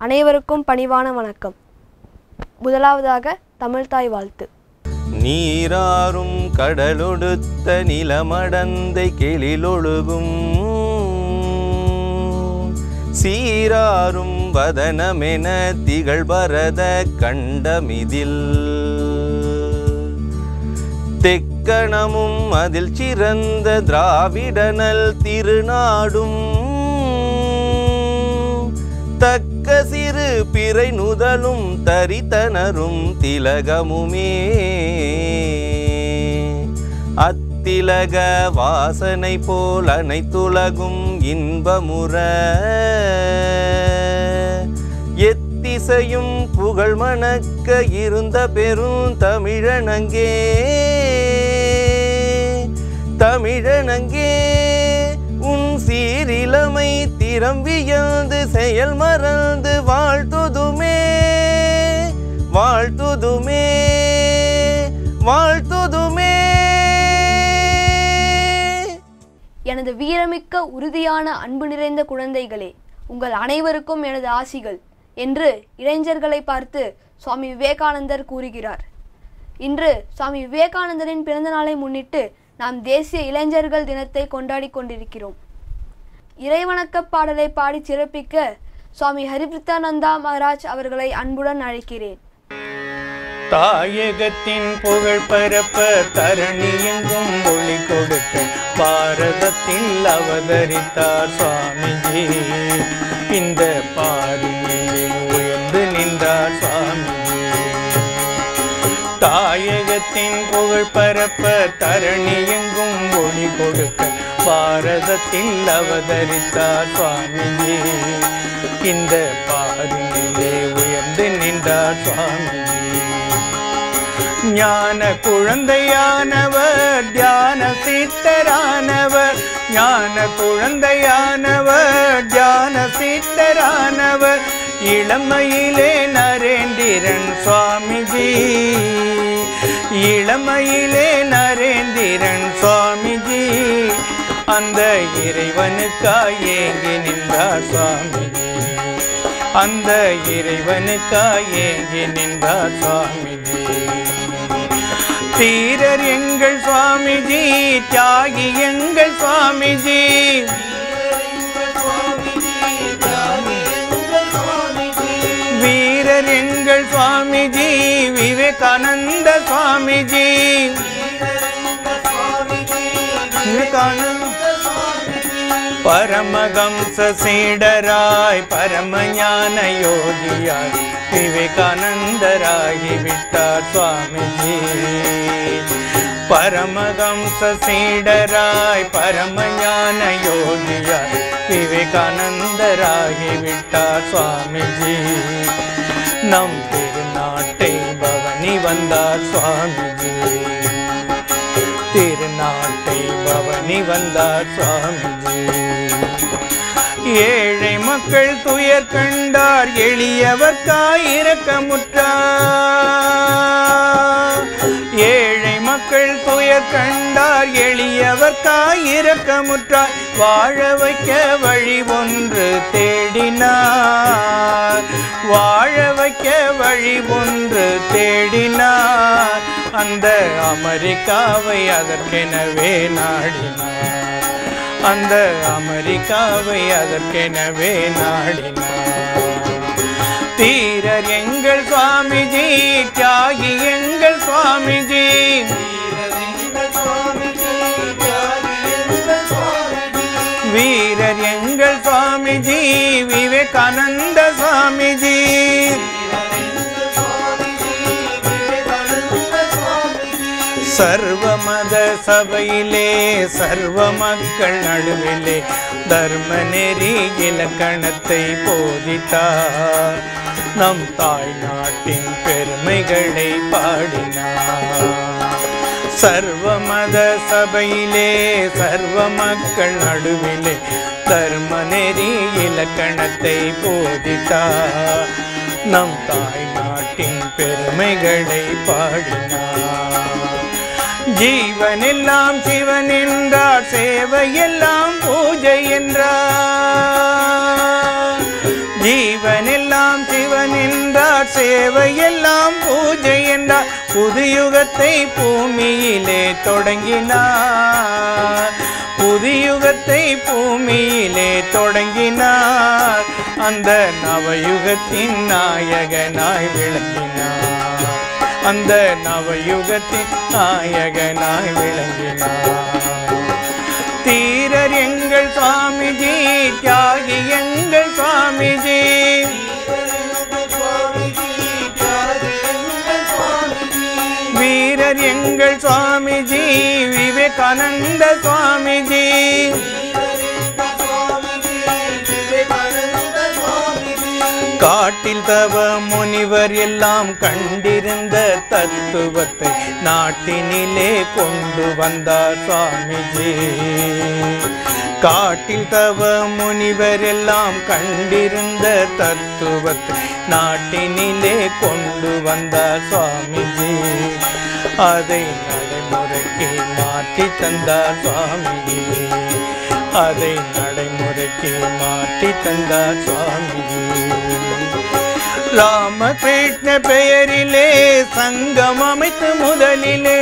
அனைவருக்கும் பணிவான வணக்கம். முதலாவதாக தமிழ்தாய் வாழ்த்து. நீராறும் கடலொடுத்த நிலமடந்தை கெளிலொழுகும் சீராறும் வதனமென திகழ்பரத கண்டமிதில் தெக்கணமும் அதில் சிறந்த திராவிடனல் திருநாடும் தக்க சிறு பிறை நுதலும் தரித்தனரும் திலகமுமே அத்திலக வாசனை போல் அனைத்துலகும் இன்பமுற எத்திசையும் புகழ் மணக்க இருந்த பெரும் தமிழனங்கே தமிழனங்கே உன் சீரிலமை திறம் வியந்து செயல் மறந்து வாழ்த்துதுமே வாழ்த்துதுமே வாழ்த்துதுமே. எனது வீரமிக்க உறுதியான அன்பு நிறைந்த குழந்தைகளே, உங்கள் அனைவருக்கும் எனது ஆசிகள் என்று இளைஞர்களை பார்த்து சுவாமி விவேகானந்தர் கூறுகிறார். இன்று சுவாமி விவேகானந்தரின் பிறந்த நாளை முன்னிட்டு நாம் தேசிய இளைஞர்கள் தினத்தை கொண்டாடி கொண்டிருக்கிறோம். இறைவணக்க பாடலை பாடி சிறப்பிக்க சுவாமி ஹரிபிரத்தானந்தா மகாராஜ் அவர்களை அன்புடன் அழைக்கிறேன். தாயகத்தின் புகழ் பரப்ப தரணி எங்கும் ஒளி கொடுக்க பாரதத்தில் அவதரித்தார் சுவாமிஜி. இந்த பாரிலே உயர்ந்து நின்றார் சுவாமிஜி. தாயகத்தின் புகழ் பரப்ப தரணி எங்கும் ஒளி கொடுக்க பாரதத்தில் அவதரித்தார் சுவாமிஜி. இந்த பாரிலே உயர்ந்து நின்றார் சுவாமிஜி. ஞான குழந்தையானவர் தியான சித்தரானவர் ஞான குழந்தையானவர் தியான சித்தரானவர் இளமையிலே நரேந்திரன் சுவாமிஜி. இளமையிலே நரேந்திரன் சுவாமிஜி அந்த இறைவனுக்காய் ஏங்கி நின்றார் சுவாமிஜி. அந்த இறைவனுக்காய் ஏங்கி நின்றார் சுவாமிஜி. தீரர் எங்கள் சுவாமிஜி, தியாகி எங்கள் சுவாமிஜி. வீரர் எங்கள் சுவாமிஜி, விவேகானந்த சுவாமிஜி. பரமஹம்ச சீடராய் பரமஞான யோகியாய் விவேகானந்தராகி விட்டார் சுவாமிஜி. பரமஹம்ச சீடராய் பரமஞான யோகியாய் விவேகானந்தராகி விட்டார் சுவாமிஜி. நம் திருநாட்டை பவனி வந்தார் சுவாமிஜி. திருநாட்டை பவனி வந்தார் சுவாமிஜி. ஏழை மக்கள் துயர் கண்டார், எளியவர்க்காய் இரக்கமுற்றார். ஏழை மக்கள் துயர் கண்டார், எளியவர்க்காய் இரக்கமுற்றார். வாழ வைக்க வழி ஒன்று தேடினார். வாழ வைக்க வழி ஒன்று தேடினார். அந்த அமெரிக்காவை அதற்கெனவே நாடினார். அந்த அமெரிக்காவை அதற்கெனவே நாடினார். தீரர் எங்கள் சுவாமிஜி, தியாகி எங்கள் சுவாமிஜி. வீரர் எங்கள் சுவாமிஜி, விவேகானந்த சுவாமிஜி. சர்வ மத சபையிலே சர்வ மக்கள் நடுவிலே தர்ம நெறி இலக்கணத்தை போதித்தார். நம் தாய் நாட்டின் பெருமைகளை பாடினார். சர்வ மத சபையிலே சர்வ மக்கள் நடுவிலே தர்ம நெறி இலக்கணத்தை போதித்தார். நம் தாய் நாட்டின் பெருமைகளை பாடினார். ஜீவனெல்லாம் சிவன் என்றார், சேவையெல்லாம் பூஜை என்றார். ஜீவனெல்லாம் சிவன் என்றார், சேவையெல்லாம் பூஜை என்றார். புதுயுகத்தை பூமியிலே தொடங்கினார், புதுயுகத்தை பூமியிலே தொடங்கினார். அந்த நவயுகத்தின் நாயகனாய் விளங்கினார், அந்த நவயுகத்தின் நாயகனாய் விளங்கினார். தீரர் எங்கள் சுவாமிஜி, தியாகி எங்கள் சுவாமிஜி, வீரர் எங்கள் சுவாமிஜி, விவேகானந்த சுவாமிஜி. காட்டில் தவ முனிவர் எல்லாம் கண்டிருந்த தத்துவத்தை நாட்டினிலே கொண்டு வந்தார் சுவாமிஜி. காட்டில் தவ முனிவர் எல்லாம் கண்டிருந்த தத்துவத்தை நாட்டினிலே கொண்டு வந்தார் சுவாமிஜி. அதை நடைமுறைக்கு மாற்றி தந்தார் சுவாமிஜி, அதை நடைமுறைக்கு மாற்றி தந்தார் சுவாமிஜி. ராமகிருஷ்ண பெயரிலே சங்கம் அமைத்து முதலிலே,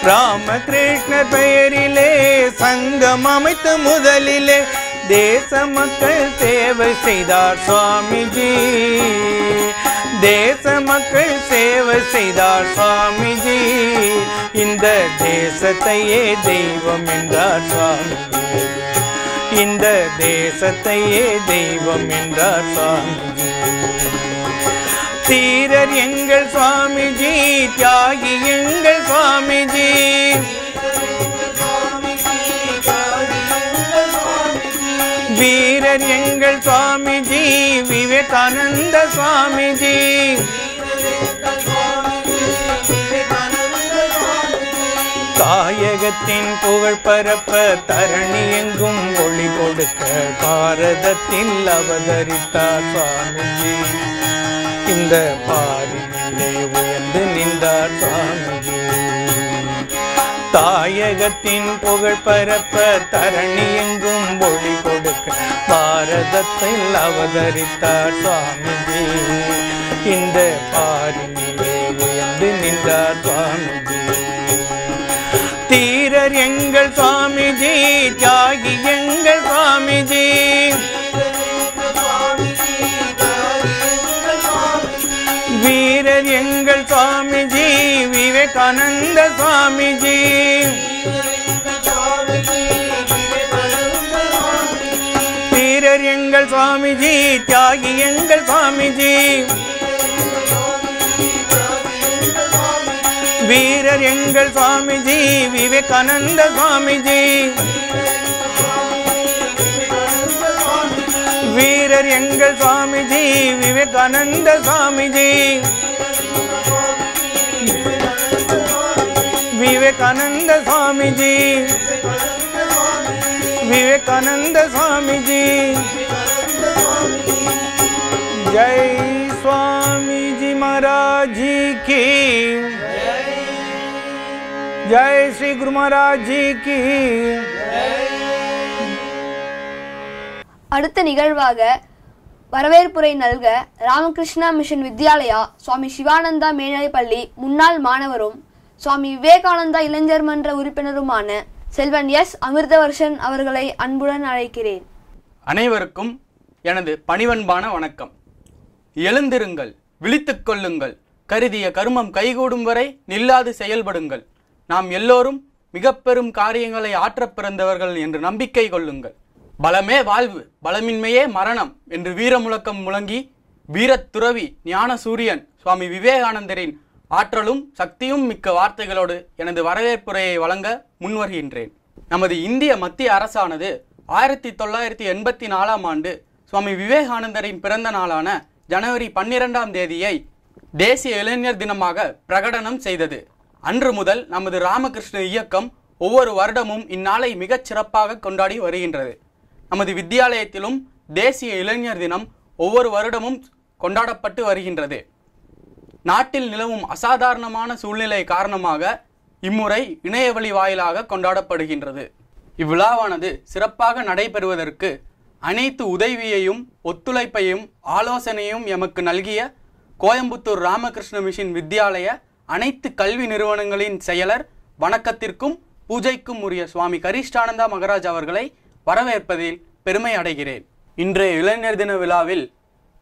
ராமகிருஷ்ண பெயரிலே சங்கம் அமைத்து முதலிலே தேச மக்கள் சேவை செய்தார் சுவாமிஜி, தேச மக்கள் சேவை செய்தார் சுவாமிஜி. இந்த தேசத்தையே தெய்வம் என்றார் சுவாமிஜி, இந்த தேசத்தையே தெய்வம் என்றார் சுவாமிஜி. தீரர் எங்கள் சுவாமிஜி, தியாகி எங்கள் சுவாமிஜி, வீரர் எங்கள் சுவாமிஜி, விவேகானந்த சுவாமிஜி. தாயகத்தின் புகழ் பரப்ப தரணி எங்கும் ஒளி கொடுக்க பாரதத்தில் அவதரித்தார் சுவாமிஜி. இந்த பாரினிலே உயர்ந்து நின்றார் சுவாமிஜி. தாயகத்தின் புகழ் பரப்ப தரணி எங்கும் ஒளி கொடுக்க பாரதத்தில் அவதரித்தார் சுவாமிஜி. இந்த பாரினிலே உயர்ந்து நின்றார் சுவாமிஜி. தீரர் எங்கள் சுவாமிஜி, தியாகி எங்கள் சுவாமிஜி, வீரர் எங்கள் சுவாமிஜி, விவேகானந்த சுவாமிஜி. தீரர் எங்கள் சுவாமிஜி, தியாகி எங்கள் சுவாமிஜி, வீரர் எங்கள் சுவாமிஜி, விவேகானந்த சுவாமிஜி. வீரர் எங்கள் சுவாமிஜி, விவேகானந்த சுவாமிஜி, விவேகானந்த சுவாமிஜி, விவேகானந்த சுவாமிஜி. ஜெய் சுவாமிஜி महाराज की, जय श्री गुरु महाराज जी की. அடுத்த நிகழ்வாக வரவேற்புரை நல்க ராமகிருஷ்ணா மிஷன் வித்யாலயா சுவாமி சிவானந்தா மேல்நிலைப்பள்ளி முன்னாள் மாணவரும் சுவாமி விவேகானந்தா இளைஞர் மன்ற உறுப்பினருமான செல்வன் எஸ் அமிர்தவர்ஷன் அவர்களை அன்புடன் அழைக்கிறேன். அனைவருக்கும் எனது பணிவன்பான வணக்கம். எழுந்திருங்கள், விழித்துக் கொள்ளுங்கள், கருதிய கர்மம் கைகூடும் வரை நில்லாது செயல்படுங்கள். நாம் எல்லோரும் மிக பெரும் காரியங்களை ஆற்றப் பிறந்தவர்கள் என்று நம்பிக்கை கொள்ளுங்கள். பலமே வாழ்வு, பலமின்மையே மரணம் என்று வீர முழக்கம் முழங்கி வீரத்துறவி ஞான சூரியன் சுவாமி விவேகானந்தரின் ஆற்றலும் சக்தியும் மிக்க வார்த்தைகளோடு எனது வரவேற்புரையை வழங்க முன்வருகின்றேன். நமது இந்திய மத்திய அரசானது 1984ஆம் ஆண்டு சுவாமி விவேகானந்தரின் பிறந்த நாளான ஜனவரி 12ஆம் தேதியை தேசிய இளைஞர் தினமாக பிரகடனம் செய்தது. அன்று முதல் நமது ராமகிருஷ்ண இயக்கம் ஒவ்வொரு வருடமும் இந்நாளை மிகச் சிறப்பாக கொண்டாடி வருகின்றது. நமது வித்தியாலயத்திலும் தேசிய இளைஞர் தினம் ஒவ்வொரு வருடமும் கொண்டாடப்பட்டு வருகின்றது. நாட்டில் நிலவும் அசாதாரணமான சூழ்நிலை காரணமாக இம்முறை இணையவழி வாயிலாக கொண்டாடப்படுகின்றது. இவ்விழாவானது சிறப்பாக நடைபெறுவதற்கு அனைத்து உதவியையும் ஒத்துழைப்பையும் ஆலோசனையும் எமக்கு நல்கிய கோயம்புத்தூர் ராமகிருஷ்ண மிஷன் வித்யாலய அனைத்து கல்வி நிறுவனங்களின் செயலர் வணக்கத்திற்கும் பூஜைக்கும் உரிய சுவாமி கரிஷ்டானந்தா மகராஜ் அவர்களை வரவேற்பதில் பெருமை அடைகிறேன். இன்றைய இளைஞர் தின விழாவில்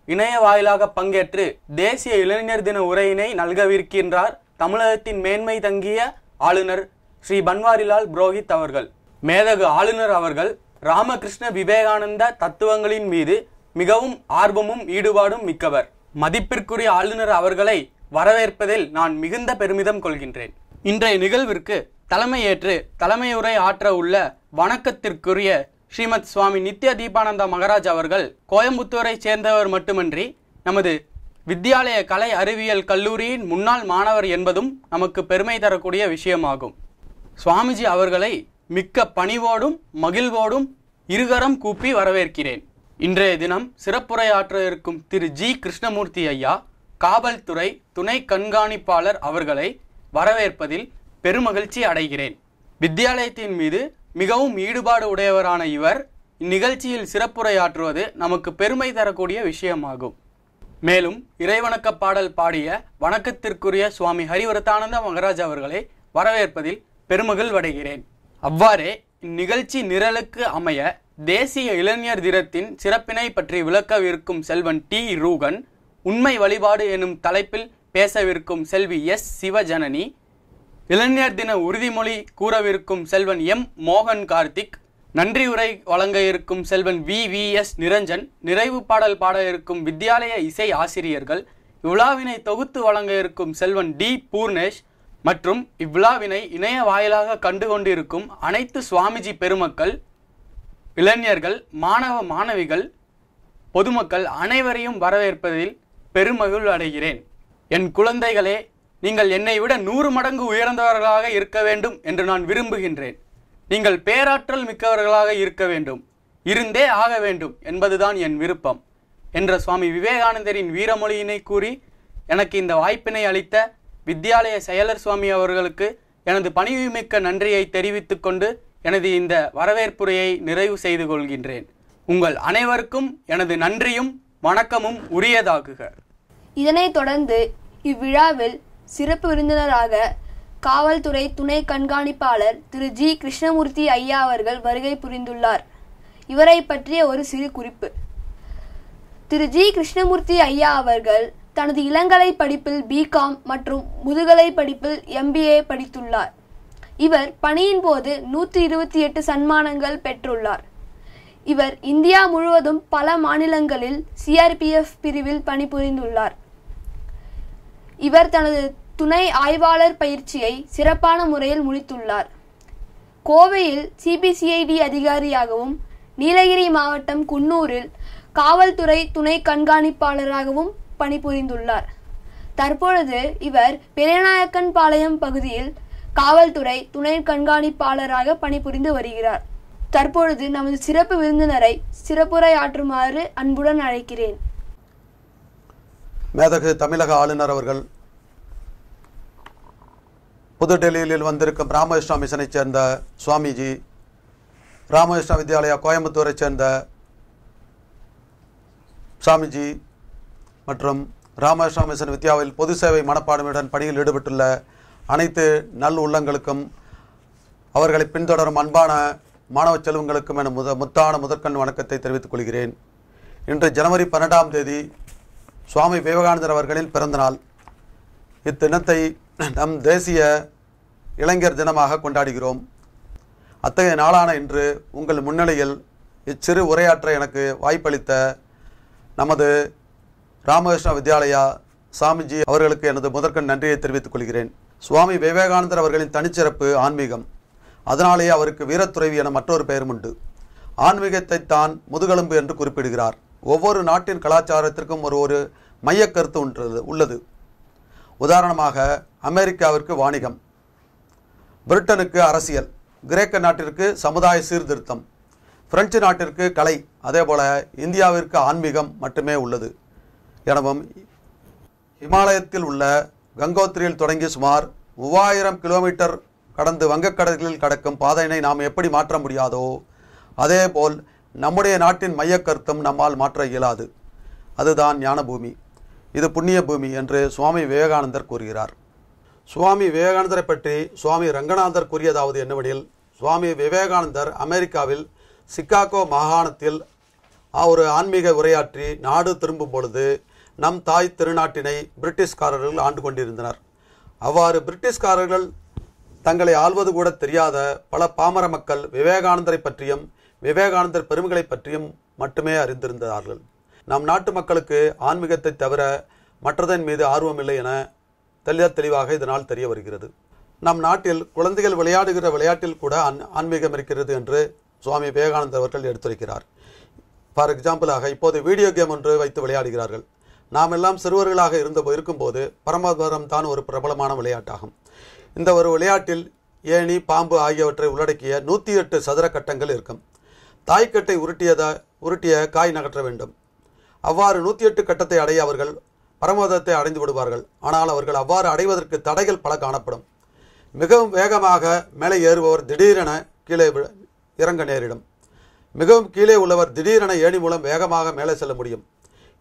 இணைய வாயிலாக பங்கேற்று தேசிய இளைஞர் தின உரையினை நல்கவிருக்கின்றார் தமிழகத்தின் மேன்மை தங்கிய ஆளுநர் ஸ்ரீ பன்வாரிலால் புரோஹித் அவர்கள். மேதகு ஆளுநர் அவர்கள் ராமகிருஷ்ண விவேகானந்த தத்துவங்களின் மீது மிகவும் ஆர்வமும் ஈடுபாடும் மிக்கவர். மதிப்பிற்குரிய ஆளுநர் அவர்களை வரவேற்பதில் நான் மிகுந்த பெருமிதம் கொள்கின்றேன். இன்றைய நிகழ்விற்கு தலைமையேற்று தலைமையுரை ஆற்ற உள்ள வணக்கத்திற்குரிய ஸ்ரீமத் சுவாமி நித்ய தீபானந்தா மகராஜ் அவர்கள் கோயம்புத்தூரை சேர்ந்தவர் மட்டுமன்றி நமது வித்யாலய கலை அறிவியல் கல்லூரியின் முன்னாள் மாணவர் என்பதும் நமக்கு பெருமை தரக்கூடிய விஷயமாகும். சுவாமிஜி அவர்களை மிக்க பணிவோடும் மகிழ்வோடும் இருகரம் கூப்பி வரவேற்கிறேன். இன்றைய தினம் சிறப்புரையாற்ற இருக்கும் திரு ஜி கிருஷ்ணமூர்த்தி ஐயா காவல்துறை துணை கண்காணிப்பாளர் அவர்களை வரவேற்பதில் பெருமகிழ்ச்சி அடைகிறேன். வித்யாலயத்தின் மீது மிகவும் ஈடுபாடு உடையவரான இவர் இந்நிகழ்ச்சியில் சிறப்புரையாற்றுவது நமக்கு பெருமை தரக்கூடிய விஷயமாகும். மேலும் இறைவணக்க பாடல் பாடிய வணக்கத்திற்குரிய சுவாமி ஹரிவரதானந்த மகராஜ் அவர்களை வரவேற்பதில் பெருமகிழ்வடைகிறேன். அவ்வாறே இந்நிகழ்ச்சி நிரலுக்கு அமைய தேசிய இளைஞர் தினத்தின் சிறப்பினை பற்றி விளக்கவிருக்கும் செல்வன் டி ரூகன், உண்மை வழிபாடு எனும் தலைப்பில் பேசவிருக்கும் செல்வி எஸ் சிவஜனனி, இளைஞர் தின உறுதிமொழி கூறவிருக்கும் செல்வன் எம் மோகன் கார்த்திக், நன்றியுரை வழங்க இருக்கும் செல்வன் வி.வி.எஸ். நிரஞ்சன், நிறைவு பாடல் பாட இருக்கும் வித்யாலய இசை ஆசிரியர்கள், இவ்விழாவினை தொகுத்து வழங்க இருக்கும் செல்வன் டி. பூர்ணேஷ் மற்றும் இவ்விழாவினை இணைய வாயிலாக கண்டு கொண்டிருக்கும் அனைத்து சுவாமிஜி பெருமக்கள், இளைஞர்கள், மாணவ மாணவிகள், பொதுமக்கள் அனைவரையும் வரவேற்பதில் பெருமகிழ்வு அடைகிறேன். என் குழந்தைகளே, நீங்கள் என்னை விட 100 மடங்கு உயர்ந்தவர்களாக இருக்க வேண்டும் என்று நான் விரும்புகின்றேன். நீங்கள் பேராற்றல் மிக்கவர்களாக இருக்க வேண்டும், இருந்தே ஆக வேண்டும் என்பதுதான் என் விருப்பம் என்ற சுவாமி விவேகானந்தரின் வீரமொழியினை கூறி எனக்கு இந்த வாய்ப்பினை அளித்த வித்யாலய செயலர் சுவாமி அவர்களுக்கு எனது பணிவுமிக்க நன்றியை தெரிவித்துக் கொண்டு எனது இந்த வரவேற்புரையை நிறைவு செய்து கொள்கின்றேன். உங்கள் அனைவருக்கும் எனது நன்றியும் வணக்கமும் உரியதாகுக. இதனைத் தொடர்ந்து இவ்விழாவில் சிறப்பு விருந்தினராக காவல்துறை துணை கண்காணிப்பாளர் திரு ஜி கிருஷ்ணமூர்த்தி ஐயா அவர்கள் வருகை புரிந்துள்ளார். இவரை பற்றிய ஒரு சிறு குறிப்பு. திரு ஜி கிருஷ்ணமூர்த்தி ஐயா அவர்கள் தனது இளங்கலை படிப்பில் பிகாம் மற்றும் முதுகலை படிப்பில் MBA படித்துள்ளார். இவர் பணியின் போது 128 சன்மானங்கள் பெற்றுள்ளார். இவர் இந்தியா முழுவதும் பல மாநிலங்களில் CRPF பிரிவில் பணிபுரிந்துள்ளார். இவர் தனது துணை ஆய்வாளர் பயிற்சியை சிறப்பான முறையில் முடித்துள்ளார். கோவையில் CBCID அதிகாரியாகவும், நீலகிரி மாவட்டம் குன்னூரில் காவல்துறை துணை கண்காணிப்பாளராகவும் பணிபுரிந்துள்ளார். தற்பொழுது இவர் பெரியநாயக்கன் பாளையம் பகுதியில் காவல்துறை துணை கண்காணிப்பாளராக பணிபுரிந்து வருகிறார். தற்பொழுது நமது சிறப்பு விருந்தினரை சிறப்புரையாற்றுமாறு அன்புடன் அழைக்கிறேன். மேதகு தமிழக ஆளுநர் அவர்கள், புதுடெல்லியில் வந்திருக்கும் ராமகிருஷ்ணா மிஷனை சேர்ந்த சுவாமிஜி, ராமகிருஷ்ணா வித்யாலயா கோயம்புத்தூரை சேர்ந்த சாமிஜி மற்றும் ராமகிருஷ்ணா மிஷன் வித்யாவில் பொது சேவை மனப்பான்மையுடன் பணியில் ஈடுபட்டுள்ள அனைத்து நல் உள்ளங்களுக்கும், அவர்களை பின்தொடரும் அன்பான மாணவ செல்வங்களுக்கும் என முத்தான முதற்கண் வணக்கத்தை தெரிவித்துக் கொள்கிறேன். இன்று ஜனவரி 12ஆம் தேதி சுவாமி விவேகானந்தர் அவர்களின் பிறந்தநாள். இத்தினத்தை நம் தேசிய இளைஞர் தினமாக கொண்டாடுகிறோம். அத்தகைய நாளான இன்று உங்கள் முன்னிலையில் இச்சிறு உரையாற்ற எனக்கு வாய்ப்பளித்த நமது ராமகிருஷ்ணா வித்யாலயா சாமிஜி அவர்களுக்கு எனது முதற்கண் நன்றியை தெரிவித்துக் கொள்கிறேன். சுவாமி விவேகானந்தர் அவர்களின் தனிச்சிறப்பு ஆன்மீகம். அதனாலேயே அவருக்கு வீரத்துறவி என மற்றொரு பெயரும் உண்டு. ஆன்மீகத்தை தான் முதுகெலும்பு என்று குறிப்பிடுகிறார். ஒவ்வொரு நாட்டின் கலாச்சாரத்திற்கும் ஒரு மையக்கருத்து உள்ளது. உதாரணமாக அமெரிக்காவிற்கு வாணிகம், பிரிட்டனுக்கு அரசியல், கிரேக்க நாட்டிற்கு சமுதாய சீர்திருத்தம், பிரெஞ்சு நாட்டிற்கு கலை, அதேபோல இந்தியாவிற்கு ஆன்மீகம் மட்டுமே உள்ளது எனவும், இமாலயத்தில் உள்ள கங்கோத்திரியில் தொடங்கி சுமார் 3000 கிலோமீட்டர் கடந்து வங்கக்கடலில் கடக்கும் பாதையினை நாம் எப்படி மாற்ற முடியாதோ அதேபோல் நம்முடைய நாட்டின் மையக்கருத்தும் நம்மால் மாற்ற இயலாது. அதுதான் ஞான பூமி, இது புண்ணிய பூமி என்று சுவாமி விவேகானந்தர் கூறுகிறார். சுவாமி விவேகானந்தரை பற்றி சுவாமி ரங்கநாதர் கூறியதாவது என்னவெனில், சுவாமி விவேகானந்தர் அமெரிக்காவில் சிகாகோ மாகாணத்தில் ஒரு ஆன்மீக உரையாற்றி நாடு திரும்பும் பொழுது நம் தாய் திருநாட்டினை பிரிட்டிஷ்காரர்கள் ஆண்டு கொண்டிருந்தனர். அவ்வாறு பிரிட்டிஷ்காரர்கள் தங்களை ஆள்வது கூட தெரியாத பல பாமர மக்கள் விவேகானந்தரை பற்றியும் விவேகானந்தர் பெருமைகளை பற்றியும் மட்டுமே அறிந்திருந்தார்கள். நம் நாட்டு மக்களுக்கு ஆன்மீகத்தை தவிர மற்றதன் மீது ஆர்வமில்லை என தெளிவாக இதனால் தெரிய வருகிறது. நம் நாட்டில் குழந்தைகள் விளையாடுகிற விளையாட்டில் கூட ஆன்மீகம் இருக்கிறது என்று சுவாமி விவேகானந்தர் அவர்கள் எடுத்துரைக்கிறார். ஃபார் எக்ஸாம்பிளாக இப்போது வீடியோ கேம் ஒன்று வைத்து விளையாடுகிறார்கள். நாம் எல்லாம் சிறுவர்களாக இருக்கும்போது பரமபதம் தான் ஒரு பிரபலமான விளையாட்டாகும். இந்த ஒரு விளையாட்டில் ஏணி, பாம்பு ஆகியவற்றை உள்ளடக்கிய 108 சதுர கட்டங்கள் இருக்கும். தாய்க்கட்டை உருட்டிய காய் நகற்ற வேண்டும். அவ்வாறு 108 கட்டத்தை அடைய அவர்கள் பரமபதத்தை அடைந்து விடுவார்கள். ஆனால் அவர்கள் அவ்வாறு அடைவதற்கு தடைகள் பல காணப்படும். மிகவும் வேகமாக மேலே ஏறுபவர் திடீரென கீழே இறங்க நேரிடும். மிகவும் கீழே உள்ளவர் திடீரென ஏணி மூலம் வேகமாக மேலே செல்ல முடியும்.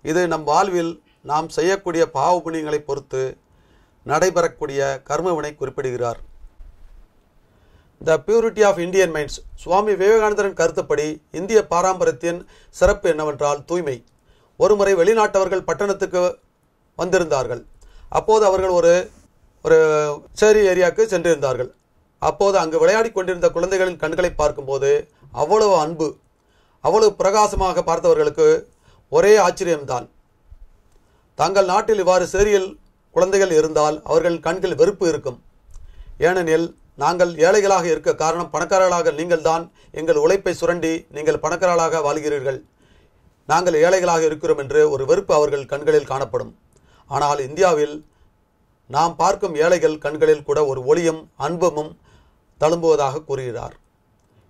இது நம் வாழ்வில் நாம் செய்யக்கூடிய பாவ புண்ணியங்களை பொறுத்து நடைபெறக்கூடிய கர்மவினை குறிப்பிடுகிறார். The purity of Indian minds. Swami விவேகானந்தரின் கருத்துப்படி இந்திய பாரம்பரியத்தின் சிறப்பு என்னவென்றால் தூய்மை. ஒருமுறை வெளிநாட்டவர்கள் பட்டணத்துக்கு வந்திருந்தார்கள். அப்போது அவர்கள் ஒரு சேரி ஏரியாவுக்கு சென்றிருந்தார்கள். அப்போது அங்கு விளையாடி கொண்டிருந்த குழந்தைகளின் கண்களை பார்க்கும்போது அவ்வளவு அன்பு, அவ்வளவு பிரகாசமாக பார்த்தவர்களுக்கு ஒரே ஆச்சரியம்தான். தங்கள் நாட்டில் இவ்வாறு சேரியில் குழந்தைகள் இருந்தால் அவர்களின் கண்கள் வெறுப்பு இருக்கும். ஏனெனில் நாங்கள் ஏழைகளாக இருக்க காரணம் பணக்காரர்களாக நீங்கள் தான் எங்கள் உழைப்பை சுரண்டி நீங்கள் பணக்காரர்களாக வாழ்கிறீர்கள், நாங்கள் ஏழைகளாக இருக்கிறோம் என்று ஒரு வெறுப்பு அவர்கள் கண்களில் காணப்படும். ஆனால் இந்தியாவில் நாம் பார்க்கும் ஏழைகள் கண்களில் கூட ஒரு ஒளியும் அன்பும் தழும்புவதாக கூறுகிறார்.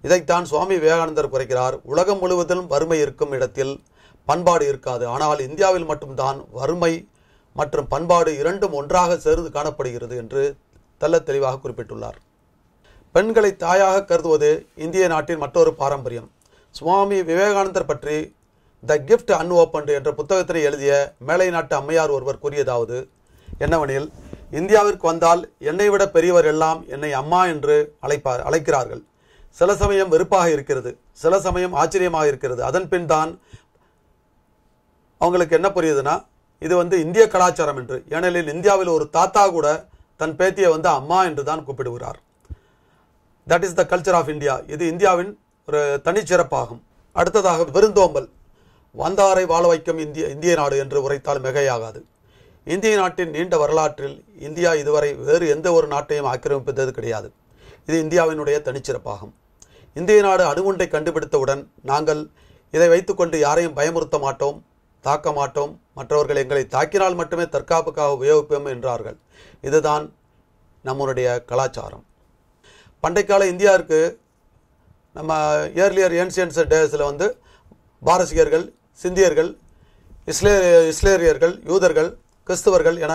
இதைத்தான் சுவாமி விவேகானந்தர் குறைக்கிறார். உலகம் முழுவதிலும் வறுமை இருக்கும் இடத்தில் பண்பாடு இருக்காது. ஆனால் இந்தியாவில் மட்டும்தான் வறுமை மற்றும் பண்பாடு இரண்டும் ஒன்றாக சேர்ந்து காணப்படுகிறது என்று தெளிவாக குறிப்பிட்டுள்ளார். பெண்களை தாயாக கருதுவது இந்திய நாட்டின் மற்றொரு பாரம்பரியம். சுவாமி விவேகானந்தர் பற்றி த கிஃப்ட் அன்ஓப்பன்டு என்ற புத்தகத்தினை எழுதிய மேலை நாட்டு அம்மையார் ஒருவர் கூறியதாவது என்னவெனில், இந்தியாவிற்கு வந்தால் என்னை விட பெரியவர் எல்லாம் என்னை அம்மா என்று அழைக்கிறார்கள். சில சமயம் வெறுப்பாக இருக்கிறது, சில சமயம் ஆச்சரியமாக இருக்கிறது. அதன் பின் தான் அவங்களுக்கு என்ன புரியுதுன்னா இது இந்திய கலாச்சாரம் என்று. ஏனெனில் இந்தியாவில் ஒரு தாத்தா கூட தன் பேத்தியை அம்மா என்று தான் கூப்பிடுகிறார். That is the culture of India. இது இந்தியாவின் ஒரு தனிச்சிறப்பாகும். அடுத்ததாக விருந்தோம்பல். வந்தாரை வாழ வைக்கும் இந்திய நாடு என்று உரைத்தால் மிகையாகாது. இந்திய நாட்டின் நீண்ட வரலாற்றில் இந்தியா இதுவரை வேறு எந்த ஒரு நாட்டையும் ஆக்கிரமிப்பது கிடையாது. இது இந்தியாவினுடைய தனிச்சிறப்பாகும். இந்திய நாடு அணுகுண்டை கண்டுபிடித்தவுடன் நாங்கள் இதை வைத்துக்கொண்டு யாரையும் பயமுறுத்த மாட்டோம், தாக்க மாட்டோம், மற்றவர்கள் எங்களை தாக்கினால் மட்டுமே தற்காப்புக்காக உபயோகிப்போம் என்றார்கள். இதுதான் நம்மளுடைய கலாச்சாரம். பண்டைக்கால இந்தியாவிற்கு நம்ம ஏர்லியர் ஏன்சியன்ஸ் டேஸில் பாரசீகர்கள், சிந்தியர்கள், இஸ்லேரியர்கள், யூதர்கள், கிறிஸ்தவர்கள் என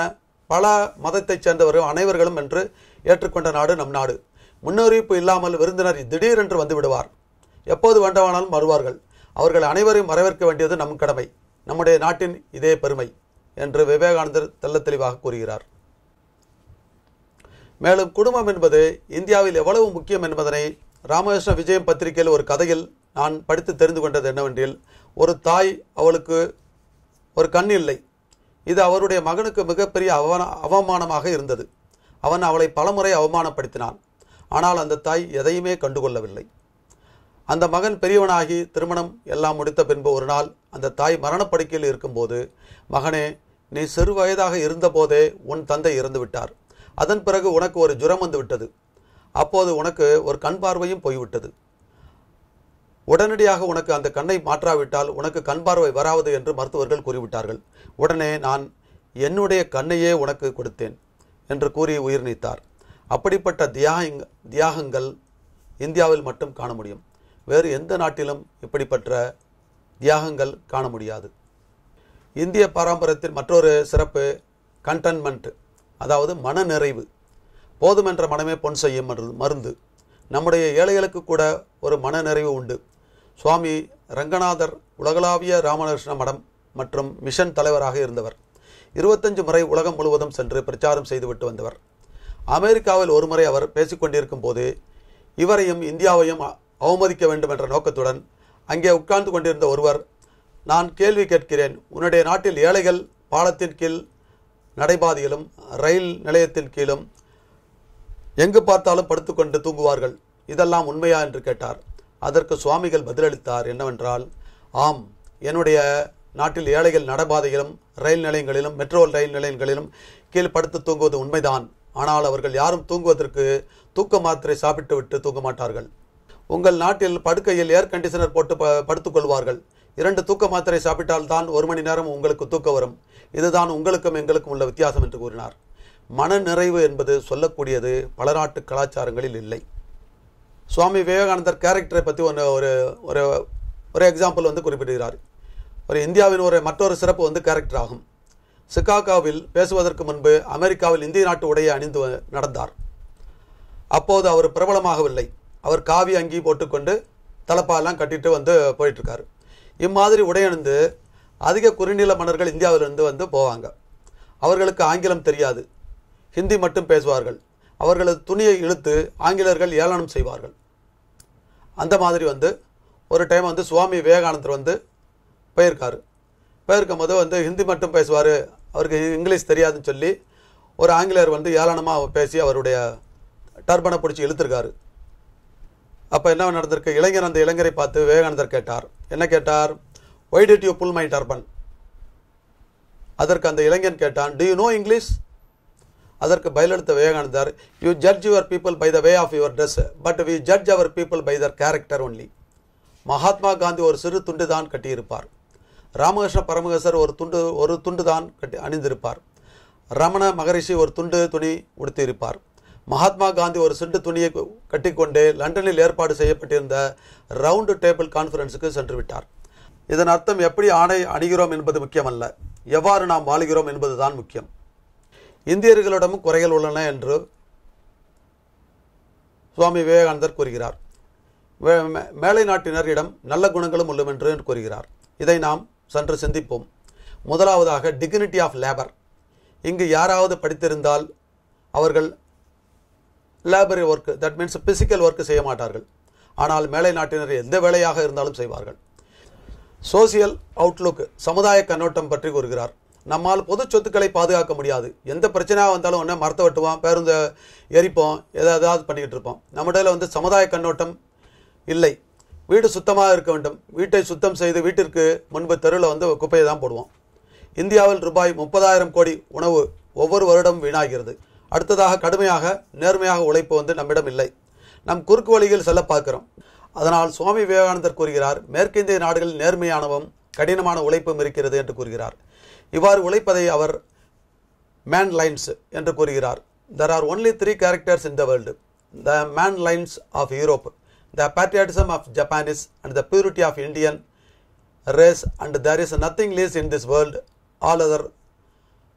பல மதத்தைச் சேர்ந்தவர்கள் அனைவர்களும் என்று ஏற்றுக்கொண்ட நாடு நம் நாடு. முன்னறிவிப்பு இல்லாமல் விருந்தினர் திடீரென்று வந்து விடுவார். எப்போது வேண்டுமானாலும் வருவார்கள். அவர்கள் அனைவரையும் வரவேற்க வேண்டியது நம் கடமை, நம்முடைய நாட்டின் இதே பெருமை என்று விவேகானந்தர் தெளிவாக கூறுகிறார். மேலும் குடும்பம் என்பது இந்தியாவில் எவ்வளவு முக்கியம் என்பதனை ராமகிருஷ்ண விஜயம் பத்திரிகையில் ஒரு கதையில் நான் படித்து தெரிந்து கொண்டது என்னவென்றில், ஒரு தாய், அவளுக்கு ஒரு கண் இல்லை. இது அவருடைய மகனுக்கு மிகப்பெரிய அவமானமாக இருந்தது. அவன் அவளை பலமுறை அவமானப்படுத்தினான். ஆனால் அந்த தாய் எதையுமே கண்டுகொள்ளவில்லை. அந்த மகன் பெரியவனாகி திருமணம் எல்லாம் முடித்த பின்பு ஒரு நாள் அந்த தாய் மரணப்படுக்கையில் இருக்கும்போது, மகனே, நீ சிறு வயதாக இருந்தபோதே உன் தந்தை இறந்து விட்டார். அதன் பிறகு உனக்கு ஒரு ஜுரம் வந்து விட்டது. அப்போது உனக்கு ஒரு கண் பார்வையும் போய்விட்டது. உடனடியாக உனக்கு அந்த கண்ணை மாற்றாவிட்டால் உனக்கு கண் பார்வை வராது என்று மருத்துவர்கள் கூறிவிட்டார்கள். உடனே நான் என்னுடைய கண்ணையே உனக்கு கொடுத்தேன் என்று கூறி உயிர் நீத்தார். அப்படிப்பட்ட தியாகங்கள் இந்தியாவில் மட்டும் காண முடியும். வேறு எந்த நாட்டிலும் இப்படிப்பட்ட தியாகங்கள் காண முடியாது. இந்திய பாரம்பரியத்தில் மற்றொரு சிறப்பு கண்டன்மெண்ட், அதாவது மனநிறைவு. போதுமென்ற மனமே பொன் செய்யும் மருந்து. நம்முடைய ஏழைகளுக்கு கூட ஒரு மனநிறைவு உண்டு. சுவாமி ரங்கநாதர் உலகளாவிய ராமகிருஷ்ண மடம் மற்றும் மிஷன் தலைவராக இருந்தவர். 25 முறை உலகம் முழுவதும் சென்று பிரச்சாரம் செய்துவிட்டு வந்தவர். அமெரிக்காவில் ஒரு முறை அவர் பேசிக்கொண்டிருக்கும் போது இவரையும் இந்தியாவையும் அவமதிக்க வேண்டும் என்ற நோக்கத்துடன் அங்கே உட்கார்ந்து கொண்டிருந்த ஒருவர், நான் கேள்வி கேட்கிறேன், உன்னுடைய நாட்டில் ஏழைகள் பாலத்தின் கீழ் நடைபாதையிலும் ரயில் நிலையத்தின் கீழும் எங்கு பார்த்தாலும் படுத்துக்கொண்டு தூங்குவார்கள், இதெல்லாம் உண்மையா என்று கேட்டார். அதற்கு சுவாமிகள் பதிலளித்தார் என்னவென்றால், ஆம், என்னுடைய நாட்டில் ஏழைகள் நடைபாதையிலும் ரயில் நிலையங்களிலும் மெட்ரோ ரயில் நிலையங்களிலும் கீழ் படுத்து தூங்குவது உண்மைதான். ஆனால் அவர்கள் யாரும் தூங்குவதற்கு தூக்க மாத்திரை சாப்பிட்டு விட்டு தூங்க மாட்டார்கள். உங்கள் நாட்டில் படுக்கையில் ஏர் கண்டிஷனர் போட்டு படுத்துக்கொள்வார்கள். 2 தூக்க மாத்திரை சாப்பிட்டால் தான் 1 மணி நேரம் உங்களுக்கு தூக்கம் வரும். இதுதான் உங்களுக்கும் எங்களுக்கும் உள்ள வித்தியாசம் என்று கூறினார். மன நிறைவு என்பது சொல்லக்கூடியது பல நாட்டு கலாச்சாரங்களில் இல்லை. சுவாமி விவேகானந்தர் கேரக்டரை பற்றி ஒரு எக்ஸாம்பிள் குறிப்பிடுகிறார். இந்தியாவின் மற்றொரு சிறப்பு கேரக்டர் ஆகும். சிகாகோவில் பேசுவதற்கு முன்பு அமெரிக்காவில் இந்திய நாட்டு உடையை அணிந்து நடந்தார். அப்போது அவர் பிரபலமாகவில்லை. அவர் காவி அங்கி போட்டுக்கொண்டு தலப்பாலாம் கட்டிட்டு போயிட்டுருக்காரு. இம்மாதிரி உடையணிந்து அதிக குறுநில மன்னர்கள் இந்தியாவிலிருந்து போவாங்க. அவர்களுக்கு ஆங்கிலம் தெரியாது, ஹிந்தி மட்டும் பேசுவார்கள். அவர்களது துணியை இழுத்து ஆங்கிலர்கள் ஏளனம் செய்வார்கள். அந்த மாதிரி ஒரு டைம் சுவாமி விவேகானந்தர் போயிருக்காரு. போயிருக்கும் போது ஹிந்தி மட்டும் பேசுவார், அவருக்கு இங்கிலீஷ் தெரியாதுன்னு சொல்லி ஒரு ஆங்கிலேயர் ஏளனமாக பேசி அவருடைய டர்பனை பிடிச்சி இழுத்துருக்காரு. அப்போ என்ன நடந்திருக்கு, இளைஞர் அந்த இளைஞரை பார்த்து விவேகானந்தர் கேட்டார். என்ன கேட்டார்? Why did you pull my turban? அதற்கு அந்த இளைஞன் கேட்டான், டு யூ நோ இங்கிலீஷ்? அதற்கு பதிலளித்த விவேகானந்தர், you judge your people by the way of your dress, but we judge our people by their character only. Mahatma Gandhi ஒரு சிறு துண்டு தான் கட்டியிருப்பார். ராமகிருஷ்ண பரமஹம்சர் ஒரு துண்டு தான் அணிந்திருப்பார். ரமண மகரிஷி ஒரு துணி உடுத்தியிருப்பார். மகாத்மா காந்தி ஒரு சிண்டு துணியை கட்டிக்கொண்டு லண்டனில் ஏற்பாடு செய்யப்பட்டிருந்த ரவுண்டு டேபிள் கான்ஃபரன்ஸுக்கு சென்று விட்டார். இதன் அர்த்தம் எப்படி ஆடை அணிகிறோம் என்பது முக்கியமல்ல, எவ்வாறு நாம் வாழுகிறோம் என்பதுதான் முக்கியம். இந்தியர்களிடமும் குறைகள் உள்ளன என்று சுவாமி விவேகானந்தர் கூறுகிறார். மேலை நாட்டினரிடம் நல்ல குணங்களும் உள்ளும் என்று கூறுகிறார். இதை நாம் சற்று சிந்திப்போம். முதலாவதாக டிக்னிட்டி ஆஃப் லேபர். இங்கு யாராவது படித்திருந்தால் அவர்கள் லேபரி work, that means physical work செய்ய மாட்டார்கள். ஆனால் மேலை நாட்டினர் எந்த வேலையாக இருந்தாலும் செய்வார்கள். சோசியல் அவுட்லுக், சமுதாய கண்ணோட்டம் பற்றி கூறுகிறார். நம்மால் பொது சொத்துக்களை பாதுகாக்க முடியாது. எந்த பிரச்சனையாக வந்தாலும் ஒன்று மரத்தை வெட்டுவோம், பேருந்து எரிப்போம், ஏதாவது பண்ணிக்கிட்டு இருப்போம். நம்மிடையில் சமுதாய கண்ணோட்டம் இல்லை. வீடு சுத்தமாக இருக்க வேண்டும். வீட்டை சுத்தம் செய்து வீட்டிற்கு முன்பு தெருவில் குப்பையை தான் போடுவோம். இந்தியாவில் ரூபாய் 30,000 கோடி உணவு ஒவ்வொரு வருடம் வீணாகிறது. அடுத்ததாக கடுமையாக நேர்மையாக உழைப்பு நம்மிடம் இல்லை. நம் குறுக்கு வழியில் செல்ல பார்க்கிறோம். அதனால் சுவாமி விவேகானந்தர் கூறுகிறார், மேற்கிந்திய நாடுகளில் நேர்மையானவும் கடினமான உழைப்பும் இருக்கிறது என்று கூறுகிறார். இவ்வாறு உழைப்பதை அவர் மேன் லைன்ஸ் என்று கூறுகிறார். There are only 3 characters in the world: the man lines of Europe, the patriotism of Japanese, and the purity of Indian race, and there is nothing less in this world. All other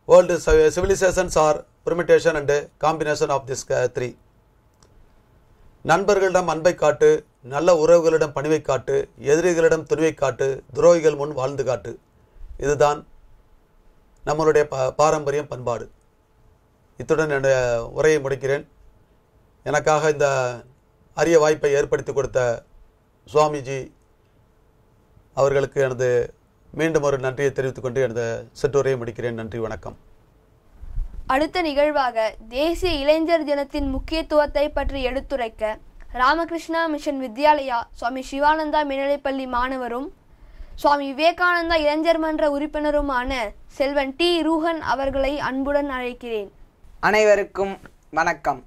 world civilizations are permutation and combination of this 3. நண்பர்களிடம் அன்பை காட்டு, நல்ல உறவுகளிடம் பணிவை காட்டு, எதிரிகளிடம் துணிவை காட்டு, துரோகிகள் முன் வாழ்ந்து காட்டு. இதுதான் நம்மளுடைய பாரம்பரியம், பண்பாடு. இத்துடன் என்னுடைய உரையை முடிக்கிறேன். எனக்காக இந்த அரிய வாய்ப்பை ஏற்படுத்தி கொடுத்த சுவாமிஜி அவர்களுக்கு எனது மீண்டும் ஒரு நன்றியை தெரிவித்துக் கொண்டு எனது சிற்றுரையை முடிக்கிறேன். நன்றி, வணக்கம். அடுத்த நிகழ்வாக தேசிய இளைஞர் தினத்தின் முக்கியத்துவத்தை பற்றி எடுத்துரைக்க ராமகிருஷ்ணா மிஷன் வித்யாலயா சுவாமி சிவானந்தா மேல்நிலைப்பள்ளி மாணவரும் சுவாமி விவேகானந்தா இளைஞர் மன்ற உறுப்பினருமான செல்வன் டி ரூஹன் அவர்களை அன்புடன் அழைக்கிறேன். அனைவருக்கும் வணக்கம்.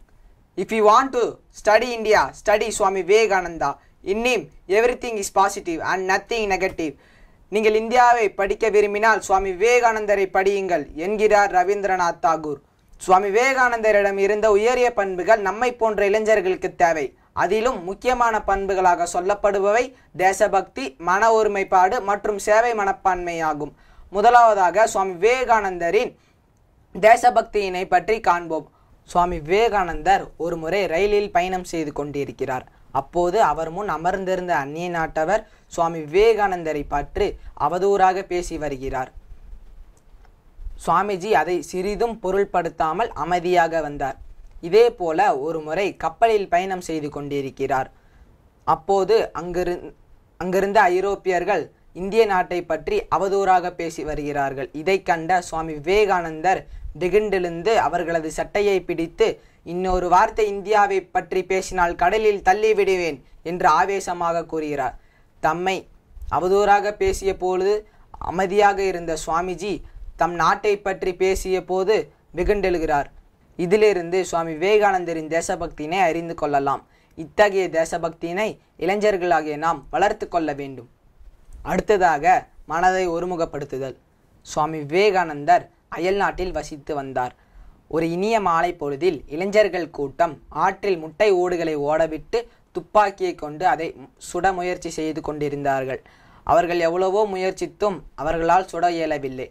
If you want to study India, study Swami Vivekananda. In him, everything is positive and nothing negative. நீங்கள் இந்தியாவை படிக்க விரும்பினால் சுவாமி விவேகானந்தரை படியுங்கள் என்கிறார் ரவீந்திரநாத் தாகூர். சுவாமி விவேகானந்தரிடம் இருந்த உயரிய பண்புகள் நம்மை போன்ற இளைஞர்களுக்கு தேவை. அதிலும் முக்கியமான பண்புகளாக சொல்லப்படுபவை தேசபக்தி, மன ஒருமைப்பாடு மற்றும் சேவை மனப்பான்மையாகும். முதலாவதாக சுவாமி விவேகானந்தரின் தேசபக்தியினை பற்றி காண்போம். சுவாமி விவேகானந்தர் ஒரு முறை ரயிலில் பயணம் செய்து கொண்டிருக்கிறார். அப்போது அவர் முன் அமர்ந்திருந்த அந்நிய நாட்டவர் சுவாமி விவேகானந்தரை பற்றி அவதூறாக பேசி வருகிறார். சுவாமிஜி அதை சிறிதும் பொருள்படுத்தாமல் அமைதியாக வந்தார். இதே போல ஒரு முறை கப்பலில் பயணம் செய்து கொண்டிருக்கிறார். அப்போது அங்கிருந்த ஐரோப்பியர்கள் இந்திய நாட்டை பற்றி அவதூறாக பேசி வருகிறார்கள். இதை கண்ட சுவாமி விவேகானந்தர் திகிண்டெழுந்து அவர்களது சட்டையை பிடித்து, இன்னொரு வார்த்தை இந்தியாவை பற்றி பேசினால் கடலில் தள்ளிவிடுவேன் என்று ஆவேசமாக கூறுகிறார். தம்மை அவதூறாக பேசிய பொழுது அமைதியாக இருந்த சுவாமிஜி தம் நாட்டை பற்றி பேசிய போது வெகுண்டெழுகிறார். இதிலிருந்து சுவாமி விவேகானந்தரின் தேசபக்தியினை அறிந்து கொள்ளலாம். இத்தகைய தேசபக்தியினை இளைஞர்களாகிய நாம் வளர்த்து கொள்ள வேண்டும். அடுத்ததாக மனதை ஒருமுகப்படுத்துதல். சுவாமி விவேகானந்தர் அயல் நாட்டில் வசித்து வந்தார். ஒரு இனிய மாலை பொழுதில் இளைஞர்கள் கூட்டம் ஆற்றில் முட்டை ஓடுகளை ஓடவிட்டு துப்பாக்கியை கொண்டு அதை சுட முயற்சி செய்து கொண்டிருந்தார்கள். அவர்கள் எவ்வளவோ முயற்சித்தும் அவர்களால் சுட இயலவில்லை.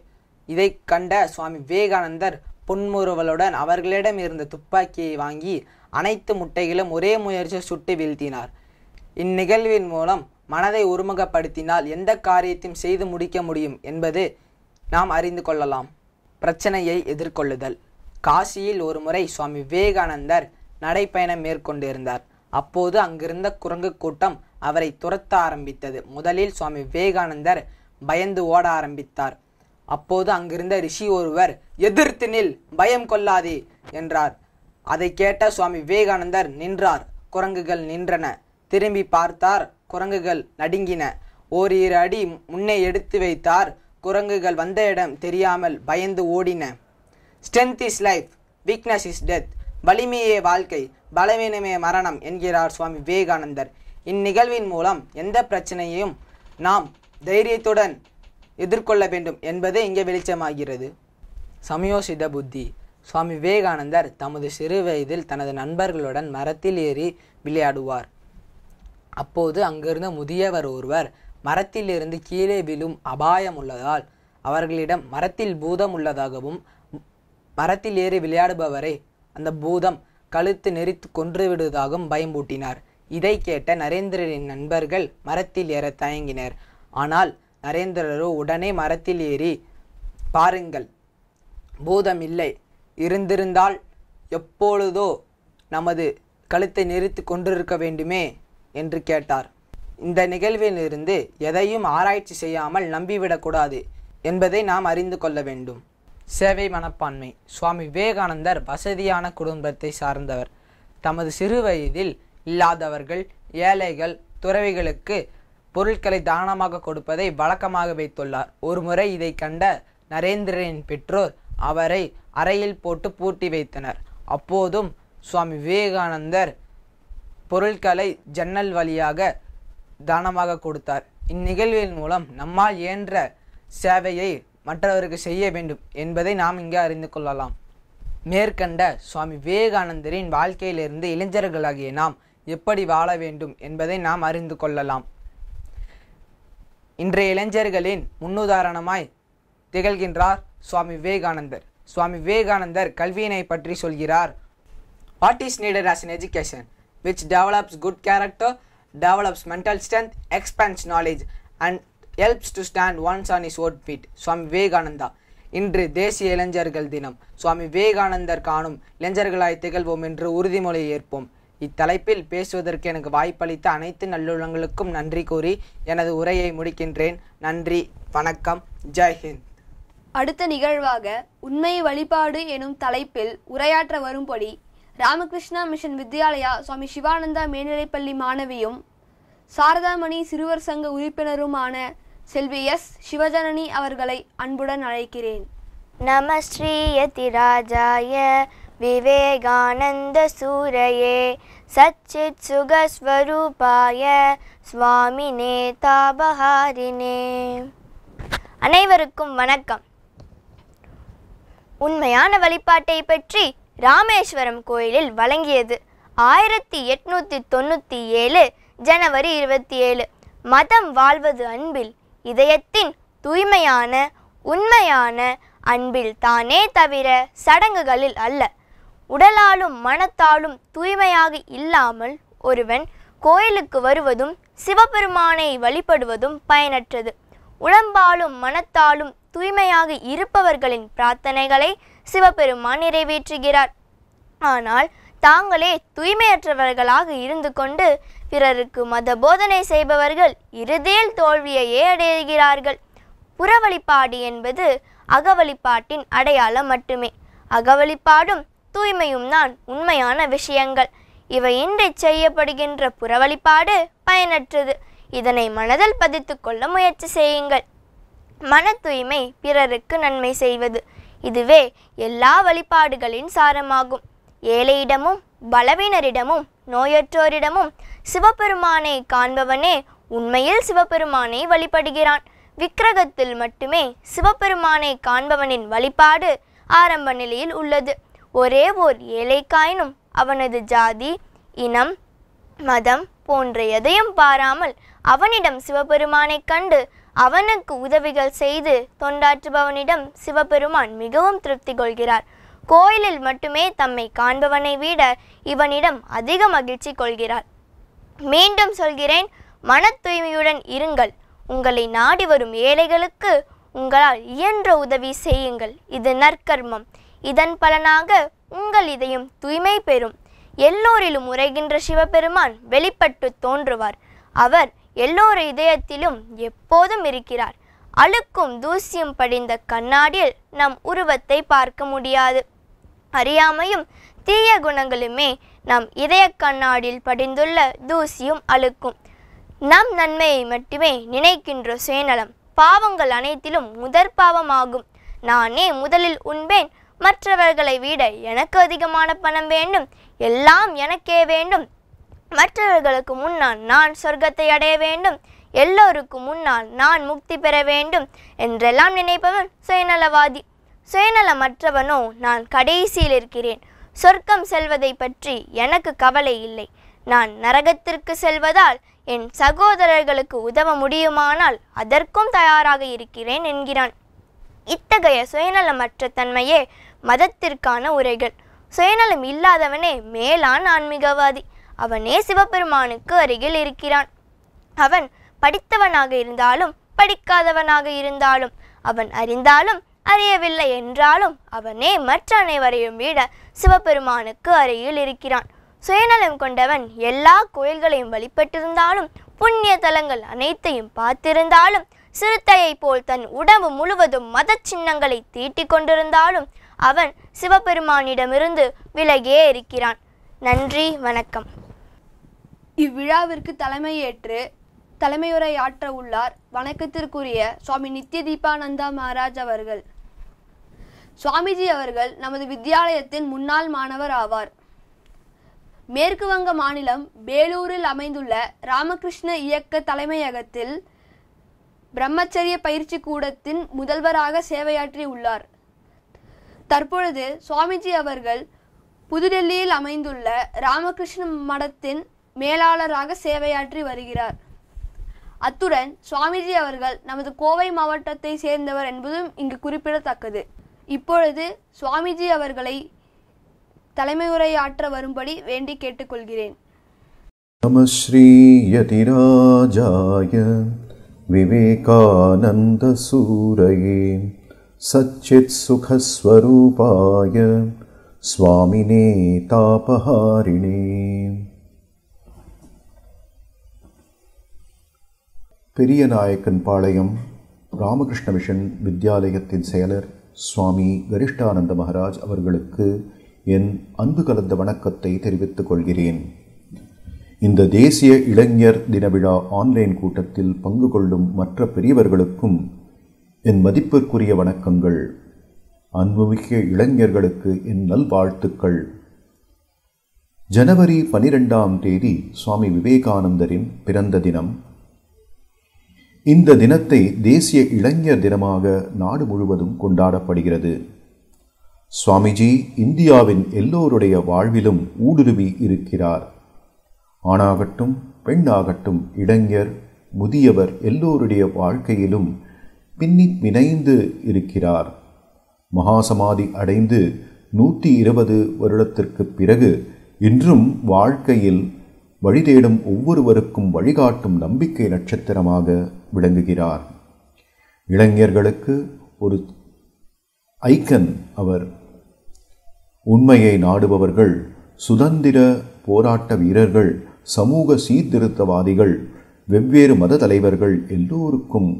இதை கண்ட சுவாமி விவேகானந்தர் புன்முறுவலுடன் அவர்களிடம் இருந்த துப்பாக்கியை வாங்கி அனைத்து முட்டைகளும் ஒரே முயற்சியில் சுட்டு வீழ்த்தினார். இந்நிகழ்வின் மூலம் மனதை ஒருமுகப்படுத்தினால் எந்த காரியத்தையும் செய்து முடிக்க முடியும் என்பது நாம் அறிந்து கொள்ளலாம். பிரச்சனையை எதிர்கொள்ளுதல். காசியில் ஒரு முறை சுவாமி விவேகானந்தர் நடைப்பயணம் மேற்கொண்டிருந்தார். அப்போது அங்கிருந்த குரங்கு கூட்டம் அவரை துரத்த ஆரம்பித்தது. முதலில் சுவாமி விவேகானந்தர் பயந்து ஓட ஆரம்பித்தார். அப்போது அங்கிருந்த ரிஷி ஒருவர், எதிர்த்து நில், பயம் கொள்ளாதே என்றார். அதை கேட்ட சுவாமி விவேகானந்தர் நின்றார். குரங்குகள் நின்றன. திரும்பி பார்த்தார். குரங்குகள் நடுங்கின. ஓரிரு அடி முன்னே எடுத்து வைத்தார். குரங்குகள் வந்த இடம் தெரியாமல் பயந்து ஓடின. Strength is life, weakness is death. வலிமையே வாழ்க்கை, பலவீனமே மரணம் என்கிறார் சுவாமி விவேகானந்தர். இந்நிகழ்வின் மூலம் எந்த பிரச்சனையையும் நாம் தைரியத்துடன் எதிர்கொள்ள வேண்டும் என்பது இங்கே வெளிச்சமாகிறது. சமயோசித புத்தி. சுவாமி விவேகானந்தர் தமது சிறு வயதில் தனது நண்பர்களுடன் மரத்தில் ஏறி விளையாடுவார். அப்போது அங்கிருந்த முதியவர் ஒருவர் மரத்தில் இருந்து கீழே விழும் அபாயம் உள்ளதால் அவர்களிடம் மரத்தில் பூதம் உள்ளதாகவும் மரத்தில் ஏறி விளையாடுபவரை அந்த பூதம் கழுத்து நெரித்து கொன்றுவிடுவதாகவும் பயம்பூட்டினார். இதை கேட்ட நரேந்திரரின் நண்பர்கள் மரத்தில் ஏற தயங்கினர். ஆனால் நரேந்திரரோ உடனே மரத்தில் ஏறி, பாருங்கள், பூதம் இல்லை, இருந்திருந்தால் எப்பொழுதோ நமது கழுத்தை நெரித்து கொண்டிருக்க வேண்டுமே என்று கேட்டார். இந்த நிகழ்விலிருந்து எதையும் ஆராய்ச்சி செய்யாமல் நம்பிவிடக்கூடாது என்பதை நாம் அறிந்து கொள்ள வேண்டும். சேவை மனப்பான்மை. சுவாமி விவேகானந்தர் வசதியான குடும்பத்தை சார்ந்தவர். தமது சிறு வயதில் இல்லாதவர்கள், ஏழைகள், துறவிகளுக்கு பொருட்களை தானமாக கொடுப்பதை வழக்கமாக வைத்துள்ளார். ஒருமுறை இதை கண்ட நரேந்திரனின் பெற்றோர் அவரை அறையில் போட்டு பூட்டி வைத்தனர். அப்போதும் சுவாமி விவேகானந்தர் பொருட்களை ஜன்னல் வழியாக தானமாக கொடுத்தார். இந்நிகழ்வின் மூலம் நம்மால் இயன்ற சேவையை மற்றவருக்கு செய்ய வேண்டும் என்பதை நாம் இங்கே அறிந்து கொள்ளலாம். மேற்கண்ட சுவாமி விவேகானந்தரின் வாழ்க்கையிலிருந்து இளைஞர்களாகிய நாம் எப்படி வாழ வேண்டும் என்பதை நாம் அறிந்து கொள்ளலாம். இன்றைய இளைஞர்களின் முன்னுதாரணமாய் திகழ்கின்றார் சுவாமி விவேகானந்தர். சுவாமி விவேகானந்தர் கல்வியினை பற்றி சொல்கிறார். What is needed as an education which develops good character, develops mental strength, expands knowledge and helps to stand once on his own feet. Swami Vivekananda. இன்று தேசிய இளைஞர்கள் தினம். சுவாமி விவேகானந்தர் காணும் இளைஞர்களாய் திகழ்வோம் என்று உறுதிமொழி ஏற்போம். இத்தலைப்பில் பேசுவதற்கு எனக்கு வாய்ப்பளித்த அனைத்து நல்லுள்ளங்களுக்கும் நன்றி கூறி எனது உரையை முடிக்கின்றேன். நன்றி, வணக்கம், ஜெய்ஹிந்த். அடுத்த நிகழ்வாக உண்மை வழிபாடு எனும் தலைப்பில் உரையாற்ற வரும்படி ராமகிருஷ்ணா மிஷன் வித்யாலயா சுவாமி சிவானந்தா மேல்நிலைப்பள்ளி மாணவியும் சாரதாமணி சிறுவர் சங்க உறுப்பினருமான செல்வி எஸ் சிவஜனனி அவர்களை அன்புடன் அழைக்கிறேன். நம ஸ்ரீயதிராஜாய விவேகானந்த சூரயே சச்சித் சுகஸ்வரூபாய சுவாமினே தாபஹாரினே. அனைவருக்கும் வணக்கம். உண்மையான வழிபாட்டை பற்றி ராமேஸ்வரம் கோயிலில் வழங்கியது 1897 ஜனவரி 27. மதம் வாழ்வது அன்பில், இதயத்தின் தூய்மையான உண்மையான அன்பில் தானே தவிர சடங்குகளில் அல்ல. உடலாலும் மனத்தாலும் தூய்மையாக இல்லாமல் ஒருவன் கோயிலுக்கு வருவதும் சிவபெருமானை வழிபடுவதும் பயனற்றது. உடம்பாலும் மனத்தாலும் தூய்மையாக இருப்பவர்களின் பிரார்த்தனைகளை சிவபெருமான் நிறைவேற்றுகிறார். ஆனால் தாங்களே தூய்மையற்றவர்களாக இருந்து கொண்டு பிறருக்கு மத போதனை செய்பவர்கள் இறுதியில் தோல்வியையே அடைகிறார்கள். புறவழிபாடு என்பது அகவழிபாட்டின் அடையாளம் மட்டுமே. அகவழிபாடும் தூய்மையும் தான் உண்மையான விஷயங்கள். இவையின்றி செய்யப்படுகின்ற புறவழிபாடு பயனற்றது. இதனை மனதில் பதித்து கொள்ள முயற்சி செய்யுங்கள். மன தூய்மை பிறருக்கு நன்மை செய்வது, இதுவே எல்லா வழிபாடுகளின் சாரமாகும். ஏழையிடமும் பலவீனரிடமும் நோயற்றோரிடமும் சிவபெருமானை காண்பவனே உண்மையில் சிவபெருமானை வழிபடுகிறான். விக்கிரகத்தில் மட்டுமே சிவபெருமானை காண்பவனின் வழிபாடு ஆரம்ப நிலையில் உள்ளது. ஒரே ஓர் ஏழைக்காயினும் அவனது ஜாதி, இனம், மதம் போன்ற எதையும் பாராமல் அவனிடம் சிவபெருமானை கண்டு அவனுக்கு உதவிகள் செய்து தொண்டாற்றுபவனிடம் சிவபெருமான் மிகவும் திருப்தி கொள்கிறார். கோயிலில் மட்டுமே தம்மை காண்பவனை விட இவனிடம் அதிக மகிழ்ச்சி கொள்கிறார். மீண்டும் சொல்கிறேன், மன தூய்மையுடன் இருங்கள். உங்களை நாடி வரும் ஏழைகளுக்கு உங்களால் இயன்ற உதவி செய்யுங்கள். இது நற்கர்மம். இதன் பலனாக உங்கள் இதயம் தூய்மை பெறும். எல்லோரிலும் உரைகின்ற சிவபெருமான் வெளிப்பட்டு தோன்றுவார். அவர் எல்லோர் இதயத்திலும் எப்போதும் இருக்கிறார். அழுக்கும் தூசியும் படிந்த கண்ணாடியில் நம் உருவத்தை பார்க்க முடியாது. அறியாமையும் தீய குணங்களுமே நம் இதய கண்ணாடியில் படிந்துள்ள தூசியும் அழுக்கும். நம் நன்மையை மட்டுமே நினைக்கின்ற சுயநலம் பாவங்கள் அனைத்திலும் முதற் பாவமாகும். நானே முதலில் உண்பேன், மற்றவர்களை விட எனக்கு அதிகமான பணம் வேண்டும், எல்லாம் எனக்கே வேண்டும், மற்றவர்களுக்கு முன்னால் நான் சொர்க்கத்தை அடைய வேண்டும், எல்லோருக்கு முன்னால் நான் முக்தி பெற வேண்டும் என்றெல்லாம் நினைப்பவன் சுயநலவாதி. சுயநலமற்றவனோ நான் கடைசியில் இருக்கிறேன். சொர்க்கம் செல்வதை பற்றி எனக்கு கவலை இல்லை. நான் நரகத்திற்கு செல்வதால் என் சகோதரர்களுக்கு உதவ முடியுமானால் அதற்கும் தயாராக இருக்கிறேன் என்கிறான். இத்தகைய சுயநலமற்ற தன்மையே மதத்திற்கான உரைகள். சுயநலம் இல்லாதவனே மேலான ஆன்மீகவாதி. அவனே சிவபெருமானுக்கு அருகில் இருக்கிறான். அவன் படித்தவனாக இருந்தாலும் படிக்காதவனாக இருந்தாலும், அவன் அறிந்தாலும் அறியவில்லை என்றாலும் அவனே மற்ற அனைவரையும் விட சிவபெருமானுக்கு அருகில் இருக்கிறான். சுயநலம் கொண்டவன் எல்லா கோயில்களையும் வழிபட்டிருந்தாலும், புண்ணிய தலங்கள் அனைத்தையும் பார்த்திருந்தாலும், சிறுத்தையை போல் தன் உடம்பு முழுவதும் மத சின்னங்களை தீட்டிக் கொண்டிருந்தாலும் அவன் சிவபெருமானிடமிருந்து விலகியே இருக்கிறான். நன்றி, வணக்கம். இவ்விழாவிற்கு தலைமையேற்று தலைமையுரையாற்ற உள்ளார் வணக்கத்திற்குரிய சுவாமி நித்ய தீபானந்தா மகாராஜ் அவர்கள். சுவாமிஜி அவர்கள் நமது வித்யாலயத்தின் முன்னாள் மாணவர் ஆவார். மேற்கு வங்க மாநிலம் பேலூரில் அமைந்துள்ள ராமகிருஷ்ண இயக்க தலைமையகத்தில் பிரம்மச்சரிய பயிற்சி கூடத்தின் முதல்வராக சேவையாற்றி உள்ளார். தற்பொழுது சுவாமிஜி அவர்கள் புதுடெல்லியில் அமைந்துள்ள ராமகிருஷ்ண மடத்தின் மேலாளராக சேவையாற்றி வருகிறார். அத்துடன் சுவாமிஜி அவர்கள் நமது கோவை மாவட்டத்தை சேர்ந்தவர் என்பதும் இங்கு குறிப்பிடத்தக்கது. இப்பொழுது சுவாமிஜி அவர்களை தலைமையுரையாற்ற வரும்படி வேண்டி கேட்டுக்கொள்கிறேன். நம ஸ்ரீ யதிராஜாய விவேகானந்த சூரயே சச்சித் சுகஸ்வரூபாய சுவாமினே தாபஹாரிணே. பெரியநாயக்கன்பாளையம் ராமகிருஷ்ண மிஷன் வித்யாலயத்தின் செயலர் சுவாமி கரிஷ்டானந்த மகாராஜ் அவர்களுக்கு என் அன்பு கலந்த வணக்கத்தை தெரிவித்துக் கொள்கிறேன். இந்த தேசிய இளைஞர் தின விழா ஆன்லைன் கூட்டத்தில் பங்கு கொள்ளும் மற்ற பெரியவர்களுக்கும் என் மதிப்பிற்குரிய வணக்கங்கள். அன்புமிக்க இளைஞர்களுக்கு என் நல்வாழ்த்துக்கள். ஜனவரி 12ஆம் தேதி சுவாமி விவேகானந்தரின் பிறந்த தினம். இந்த தினத்தை தேசிய இளைஞர் தினமாக நாடு முழுவதும் கொண்டாடப்படுகிறது. சுவாமிஜி இந்தியாவின் எல்லோருடைய வாழ்விலும் ஊடுருவி இருக்கிறார். ஆணாகட்டும் பெண்ணாகட்டும், இளைஞர் முதியவர் எல்லோருடைய வாழ்க்கையிலும் பின்னி பிணைந்து இருக்கிறார். மகாசமாதி அடைந்து 120 வருடத்திற்கு பிறகு இன்றும் வாழ்க்கையில் வழி தேடும் ஒவ்வொருவருக்கும் வழிகாட்டும் நம்பிக்கை நட்சத்திரமாக விளங்குகிறார். இளைஞர்களுக்கு ஒரு ஐக்கன் அவர். உண்மையை நாடுபவர்கள், சுதந்திர போராட்ட வீரர்கள், சமூக சீர்திருத்தவாதிகள், வெவ்வேறு மத தலைவர்கள் எல்லோருக்கும்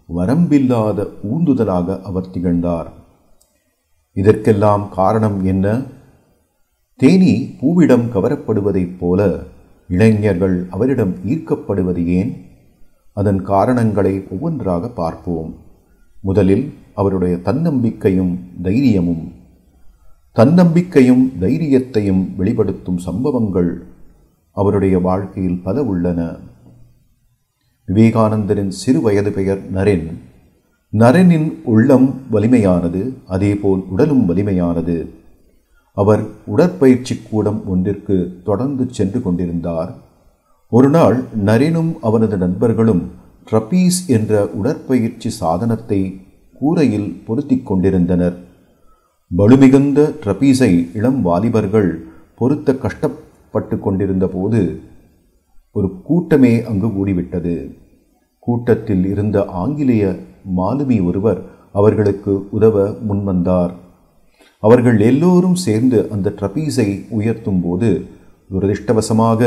வரம்பில்லாத ஊந்துதலாக அவர் திகழ்ந்தார். இதற்கெல்லாம் காரணம் என்ன? தேனீ பூவிடம் கவரப்படுவதைப் போல இளைஞர்கள் அவரிடம் ஈர்க்கப்படுவது ஏன்? அதன் காரணங்களை ஒவ்வொன்றாக பார்ப்போம். முதலில் அவருடைய தன்னம்பிக்கையும் தைரியமும். தன்னம்பிக்கையும் தைரியத்தையும் வெளிப்படுத்தும் சம்பவங்கள் அவருடைய வாழ்க்கையில் பல உள்ளன. விவேகானந்தரின் சிறு வயது பெயர் நரேன். நரேனின் உள்ளம் வலிமையானது, அதேபோல் உடலும் வலிமையானது. அவர் உடற்பயிற்சி கூடம் ஒன்றிற்கு தொடர்ந்து சென்று கொண்டிருந்தார். ஒரு நாள் நரேனும் அவனது நண்பர்களும் ட்ரபீஸ் என்ற உடற்பயிற்சி சாதனத்தை கூரையில் பொருத்தி கொண்டிருந்தனர். பலுமிகுந்த ட்ரபீஸை இளம் வாலிபர்கள் பொருத்த கஷ்டப்பட்டு கொண்டிருந்த போது ஒரு கூட்டமே அங்கு கூடிவிட்டது. கூட்டத்தில் இருந்த ஆங்கிலேய மாலுமி ஒருவர் அவர்களுக்கு உதவ முன்வந்தார். அவர்கள் எல்லோரும் சேர்ந்து அந்த ட்ரபீஸை உயர்த்தும் போது துரதிர்ஷ்டவசமாக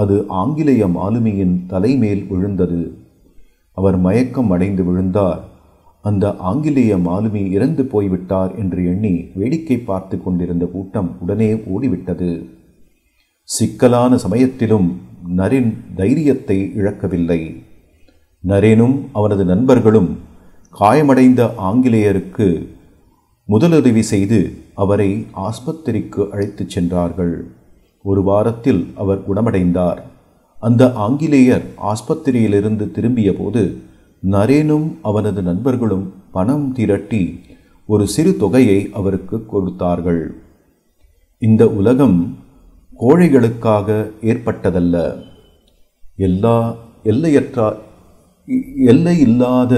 அது ஆங்கிலேய மாலுமியின் தலைமேல் விழுந்தது. அவர் மயக்கம் அடைந்து விழுந்தார். அந்த ஆங்கிலேய மாலுமி இறந்து போய்விட்டார் என்று எண்ணி வேடிக்கை பார்த்து கொண்டிருந்த கூட்டம் உடனே ஓடிவிட்டது. சிக்கலான சமயத்திலும் நரேன் தைரியத்தை இழக்கவில்லை. நரேனும் அவனது நண்பர்களும் காயமடைந்த ஆங்கிலேயருக்கு முதலுதவி செய்து அவரை ஆஸ்பத்திரிக்கு அழைத்துச் சென்றார்கள். ஒரு வாரத்தில் அவர் குணமடைந்தார். அந்த ஆங்கிலேயர் ஆஸ்பத்திரியிலிருந்து திரும்பிய போது நரேனும் அவனது நண்பர்களும் பணம் திரட்டி ஒரு சிறு தொகையை அவருக்கு கொடுத்தார்கள். இந்த உலகம் கோழைகளுக்காக ஏற்பட்டதல்ல. எல்லையில்லாத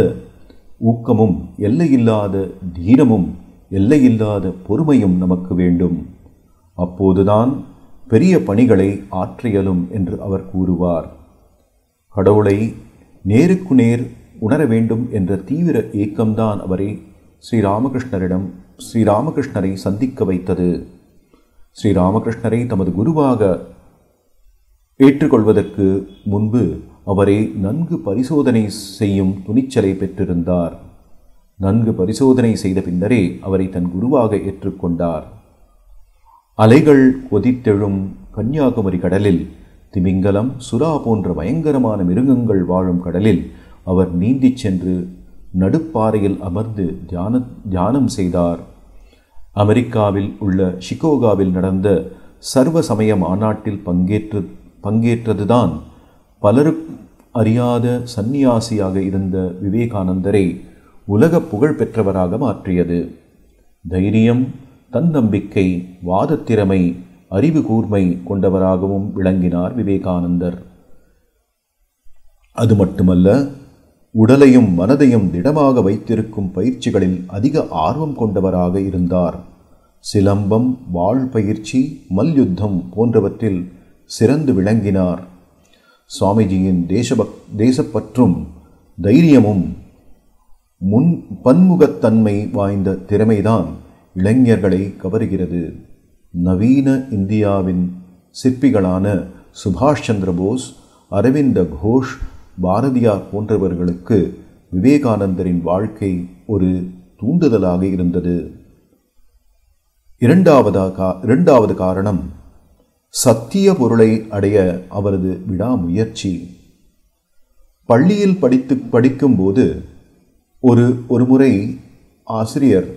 ஊக்கமும் எல்லையில்லாத தீரமும் எல்லையில்லாத பொறுமையும் நமக்கு வேண்டும். அப்போதுதான் பெரிய பணிகளை ஆற்றியலும் என்று அவர் கூறுவார். கடவுளை நேருக்கு நேர் உணர வேண்டும் என்ற தீவிர ஏக்கம்தான் அவரை ஸ்ரீராமகிருஷ்ணரை சந்திக்க வைத்தது. ஸ்ரீராமகிருஷ்ணரை தமது குருவாக ஏற்றுக்கொள்வதற்கு முன்பு அவரை நன்கு பரிசோதனை செய்யும் துணிச்சலை பெற்றிருந்தார். நன்கு பரிசோதனை செய்த பின்னரே அவரை தன் குருவாக ஏற்றுக்கொண்டார். அலைகள் கொதித்தெழும் கன்னியாகுமரி கடலில், திமிங்கலம், சுறா போன்ற பயங்கரமான மிருகங்கள் வாழும் கடலில் அவர் நீந்திச் சென்று நடுப்பாறையில் அமர்ந்து தியானம் செய்தார். அமெரிக்காவில் உள்ள சிகாகோவில் நடந்த சர்வ சமய மாநாட்டில் பங்கேற்றதுதான் பலரும் அறியாத சந்நியாசியாக இருந்த விவேகானந்தரை உலக புகழ் பெற்றவராக மாற்றியது. தைரியம், தன்னம்பிக்கை, வாதத்திறமை, அறிவு கூர்மை கொண்டவராகவும் விளங்கினார் விவேகானந்தர். அது மட்டுமல்ல, உடலையும் மனதையும் திடமாக வைத்திருக்கும் பயிற்சிகளில் அதிக ஆர்வம் கொண்டவராக இருந்தார். சிலம்பம், வாழ் பயிற்சி, மல்யுத்தம் போன்றவற்றில் சிறந்து விளங்கினார். சுவாமிஜியின் தேசப்பற்றும் தைரியமும் பன்முகத்தன்மை வாய்ந்த திறமைதான் இளைஞர்களை கவருகிறது. நவீன இந்தியாவின் சிற்பிகளான சுபாஷ் சந்திர போஸ், அரவிந்த கோஷ், பாரதியார் போன்றவர்களுக்கு விவேகானந்தரின் வாழ்க்கை ஒரு தூண்டுதலாக இருந்தது. இரண்டாவது காரணம் சத்திய பொருளை அடைய அவரது விடாமுயற்சி. பள்ளியில் படிக்கும்போது ஒரு முறை ஆசிரியர்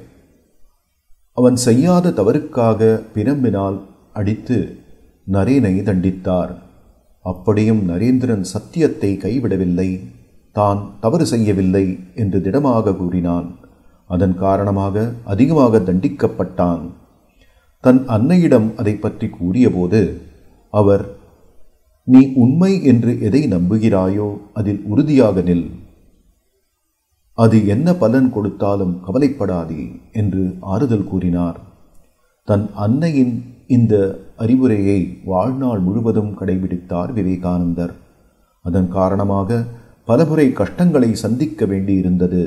அவன் செய்யாத தவறுக்காக பிரம்பினால் அடித்து நரேனை தண்டித்தார். அப்படியும் நரேந்திரன் சத்தியத்தை கைவிடவில்லை. தான் தவறு செய்யவில்லை என்று திடமாக கூறினான். அதன் காரணமாக அதிகமாக தண்டிக்கப்பட்டான். தன் அன்னையிடம் அதை பற்றி கூறியபோது அவர், நீ உண்மை என்று எதை நம்புகிறாயோ அதில் உறுதியாக நில். அது என்ன பலன் கொடுத்தாலும் கவலைப்படாதே என்று ஆறுதல் கூறினார். தன் அன்னையின் இந்த அறிவுரையை வாழ்நாள் முழுவதும் கடைபிடித்தார் விவேகானந்தர். அதன் காரணமாக பலமுறை கஷ்டங்களை சந்திக்க வேண்டியிருந்தது.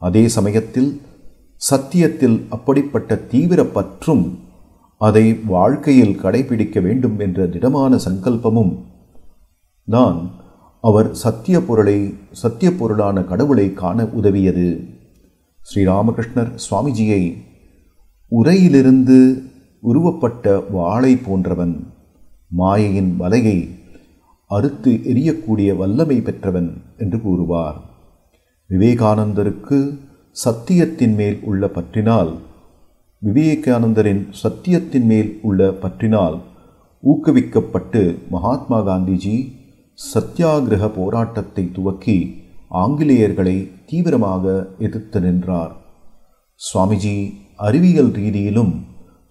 அதே சமயத்தில் சத்தியத்தில் அப்படிப்பட்ட தீவிர பற்றும் அதை வாழ்க்கையில் கடைபிடிக்க வேண்டும் என்ற திடமான சங்கல்பமும் தான் அவர் சத்திய பொருளான கடவுளை காண உதவியது. ஸ்ரீராமகிருஷ்ணர் சுவாமிஜியை உரையிலிருந்து உருவப்பட்ட வாளை போன்றவன், மாயையின் வலையை அறுத்து எரியக்கூடிய வல்லமை பெற்றவன் என்று கூறுவார். விவேகானந்தருக்கு சத்தியத்தின் மேல் உள்ள பற்றினால் ஊக்குவிக்கப்பட்டு மகாத்மா காந்திஜி சத்தியாகிரக போராட்டத்தை துவக்கி ஆங்கிலேயர்களை தீவிரமாக எதிர்த்து நின்றார். சுவாமிஜி அறிவியல் ரீதியிலும்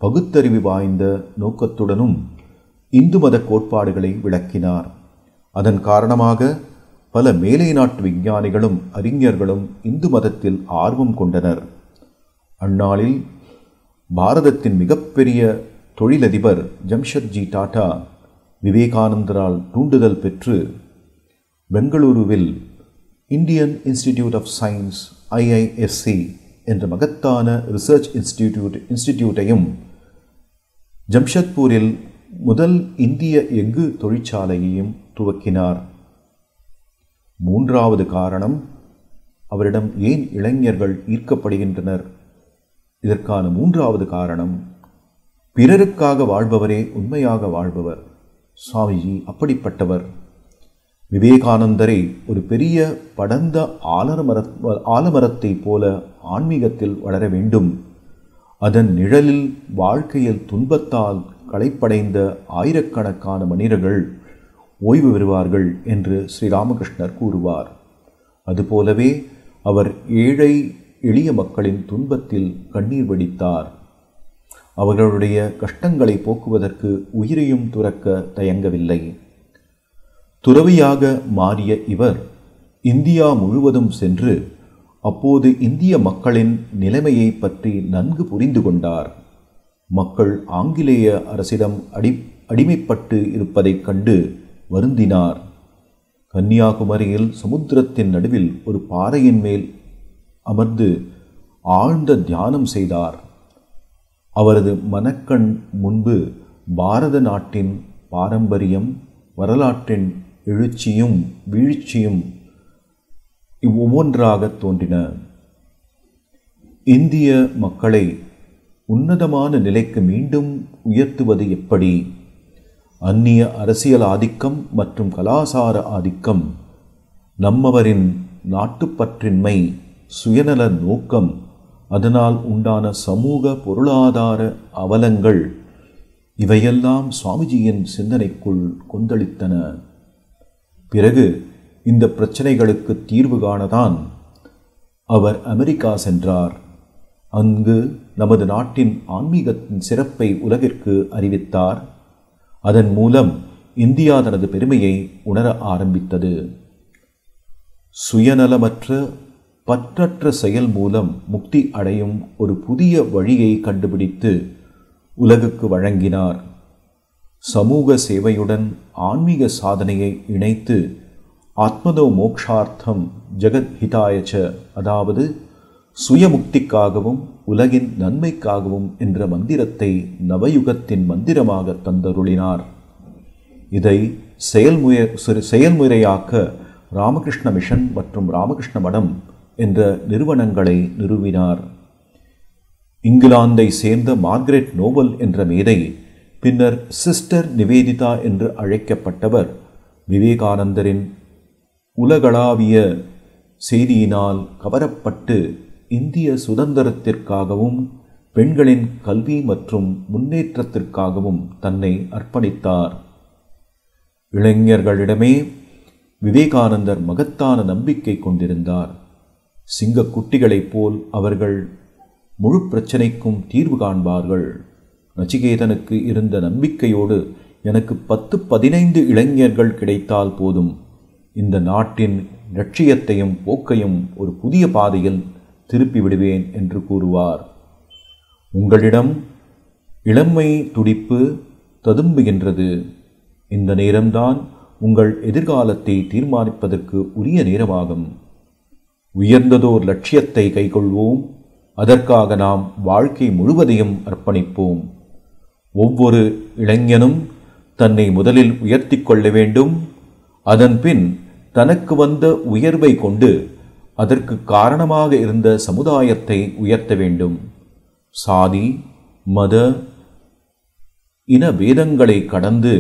பகுத்தறிவு வாய்ந்த நோக்கத்துடனும் இந்து மத கோட்பாடுகளை விளக்கினார். அதன் காரணமாக பல மேலை நாட்டு விஞ்ஞானிகளும் அறிஞர்களும் இந்து மதத்தில் ஆர்வம் கொண்டனர். அந்நாளில் பாரதத்தின் மிகப்பெரிய தொழிலதிபர் ஜம்ஷெட்ஜி டாடா விவேகானந்தரால் தூண்டுதல் பெற்று பெங்களூருவில் Indian Institute of Science IISc என்ற மகத்தான ரிசர்ச் இன்ஸ்டிடியூட்டையும் ஜம்ஷெத்பூரில் முதல் இந்திய எஃகு தொழிற்சாலையையும் துவக்கினார். மூன்றாவது காரணம், அவரிடம் ஏன் இளைஞர்கள் ஈர்க்கப்படுகின்றனர்? இதற்கான மூன்றாவது காரணம், பிறருக்காக வாழ்பவரே உண்மையாக வாழ்பவர். சுவாமிஜி அப்படிப்பட்டவர். விவேகானந்தரை ஒரு பெரிய படர்ந்த ஆலமரத்தை போல ஆன்மீகத்தில் வளர வேண்டும். அதன் நிழலில் வாழ்க்கையில் துன்பத்தால் களைப்படைந்த ஆயிரக்கணக்கான மனிதர்கள் ஓய்வு பெறுவார்கள் என்று ஸ்ரீராமகிருஷ்ணர் கூறுவார். அதுபோலவே அவர் ஏழை எளிய மக்களின் துன்பத்தில் கண்ணீர் வடித்தார். அவர்களுடைய கஷ்டங்களை போக்குவதற்கு உயிரையும் துறக்க தயங்கவில்லை. துறவியாக மாறிய இவர் இந்தியா முழுவதும் சென்று அப்போது இந்திய மக்களின் நிலைமையை பற்றி நன்கு புரிந்து கொண்டார். மக்கள் ஆங்கிலேய அரசிடம் அடிமைப்பட்டு இருப்பதைக் கண்டு வருந்தினார். கன்னியாகுமரியில் சமுத்திரத்தின் நடுவில் ஒரு பாறையின் மேல் அமர்ந்து ஆழ்ந்த தியானம் செய்தார். அவரது மனக்கண் முன்பு பாரத நாட்டின் பாரம்பரியம், வரலாற்றின் எழுச்சியும் வீழ்ச்சியும் ஒவ்வொன்றாக தோன்றின. இந்திய மக்களை உன்னதமான நிலைக்கு மீண்டும் உயர்த்துவது எப்படி? அந்நிய அரசியல் ஆதிக்கம் மற்றும் கலாசார ஆதிக்கம், நம்மவரின் நாட்டுப்பற்றின்மை, சுயநல நோக்கம், அதனால் உண்டான சமூக பொருளாதார அவலங்கள் இவையெல்லாம் சுவாமிஜியின் சிந்தனைக்குள் கொந்தளித்தன. பிறகு இந்த பிரச்சனைகளுக்கு தீர்வு காணதான் அவர் அமெரிக்கா சென்றார். அங்கு நமது நாட்டின் ஆன்மீகத்தின் சிறப்பை உலகிற்கு அறிவித்தார். அதன் மூலம் இந்தியா தனது பெருமையை உணர ஆரம்பித்தது. சுயநலமற்ற பற்றற்ற செயல் மூலம் முக்தி அடையும் ஒரு புதிய வழியை கண்டுபிடித்து உலகுக்கு வழங்கினார். சமூக சேவையுடன் ஆன்மீக சாதனையை இணைத்து ஆத்மதோ மோக்ஷார்த்தம் ஜெகத் ஹிதாயச்ச, அதாவது சுயமுக்திக்காகவும் உலகின் நன்மைக்காகவும் என்ற மந்திரத்தை நவயுகத்தின் மந்திரமாக தந்தருளினார். இதை செயல்முறையாக்க ராமகிருஷ்ண மிஷன் மற்றும் ராமகிருஷ்ண மடம் என்ற நிறுவனங்களை நிறுவினார். இங்கிலாந்தை சேர்ந்த மார்கரெட் நோபல் என்ற மேதை, பின்னர் சிஸ்டர் நிவேதிதா என்று அழைக்கப்பட்டவர், விவேகானந்தரின் உலகளாவிய செய்தியினால் கவரப்பட்டு இந்திய சுதந்திரத்திற்காகவும் பெண்களின் கல்வி மற்றும் முன்னேற்றத்திற்காகவும் தன்னை அர்ப்பணித்தார். இளைஞர்களிடமே விவேகானந்தர் மகத்தான நம்பிக்கை கொண்டிருந்தார். சிங்கக்குட்டிகளைப் போல் அவர்கள் முழு பிரச்சனைக்கும் தீர்வு காண்பார்கள். நச்சிகேதனுக்கு இருந்த நம்பிக்கையோடு எனக்கு 10-15 இளைஞர்கள் கிடைத்தால் போதும், இந்த நாட்டின் லட்சியத்தையும் போக்கையும் ஒரு புதிய பாதையில் திருப்பி விடுவேன் என்று கூறுவார். உங்களிடம் இளமை துடிப்பு ததும்புகின்றது. இந்த நேரம்தான் உங்கள் எதிர்காலத்தை தீர்மானிப்பதற்கு உரிய நேரமாகும். உயர்ந்ததோர் லட்சியத்தை கைக்கொள்வோம். அதற்காக நாம் வாழ்க்கை முழுவதையும் அர்ப்பணிப்போம். ஒவ்வொரு இளைஞனும் தன்னை முதலில் உயர்த்தி கொள்ள வேண்டும். அதன்பின் தனக்கு வந்த உயர்வை கொண்டு அதற்கு காரணமாக இருந்த சமுதாயத்தை உயர்த்த வேண்டும். சாதி, மத, இன பேதங்களை கடந்து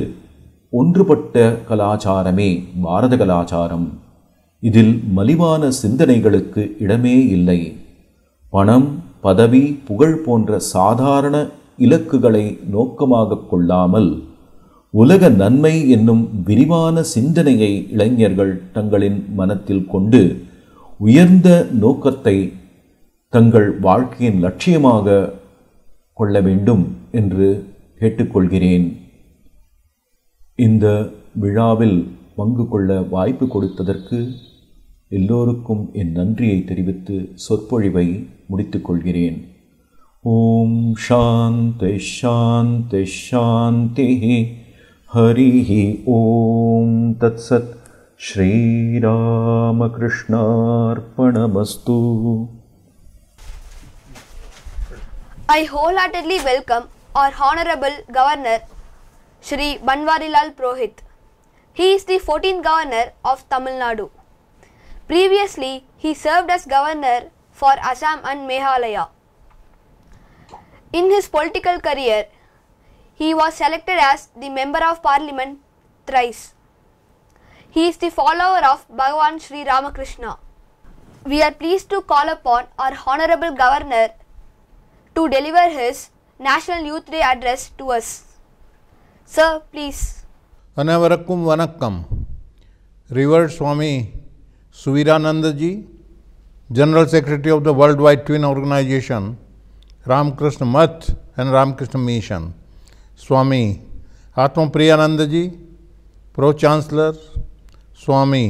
ஒன்றுபட்ட கலாச்சாரமே பாரத கலாச்சாரம். இதில் மலிவான சிந்தனைகளுக்கு இடமே இல்லை. பணம், பதவி, புகழ் போன்ற சாதாரண இலக்குகளை நோக்கமாக கொள்ளாமல் உலக நன்மை என்னும் விரிவான சிந்தனையை இளைஞர்கள் தங்களின் மனத்தில் கொண்டு உயர்ந்த நோக்கத்தை தங்கள் வாழ்க்கையின் லட்சியமாக கொள்ள வேண்டும் என்று கேட்டுக்கொள்கிறேன். இந்த விழாவில் பங்கு கொள்ள வாய்ப்பு கொடுத்ததற்கு எல்லோருக்கும் என் நன்றியை தெரிவித்து சொற்பொழிவை முடித்துக் கொள்கிறேன். ஓம் சாந்தி சாந்தி சாந்தி. ஹரிஹி ஓம் தத்சத். ஸ்ரீராமகிருஷ்ணார்ப்பணமஸ்து. I wholeheartedly welcome our Honorable Governor Shri Banwarilal Purohit. He is the 14th Governor of Tamil Nadu. Previously, he served as Governor for Assam and Meghalaya. In his political career, he was selected as the Member of Parliament thrice. He is the follower of Bhagavan Shri Ramakrishna. We are pleased to call upon our Honorable Governor to deliver his National Youth Day address to us. Sir, please. अनवरकुम Vanakkam. Revered Swami Suvirananda Ji, General Secretary of the Worldwide Twin Organization, Ramakrishna Math and Ramakrishna Mission. Swami Atma Priyananda Ji, Pro Chancellor. Swami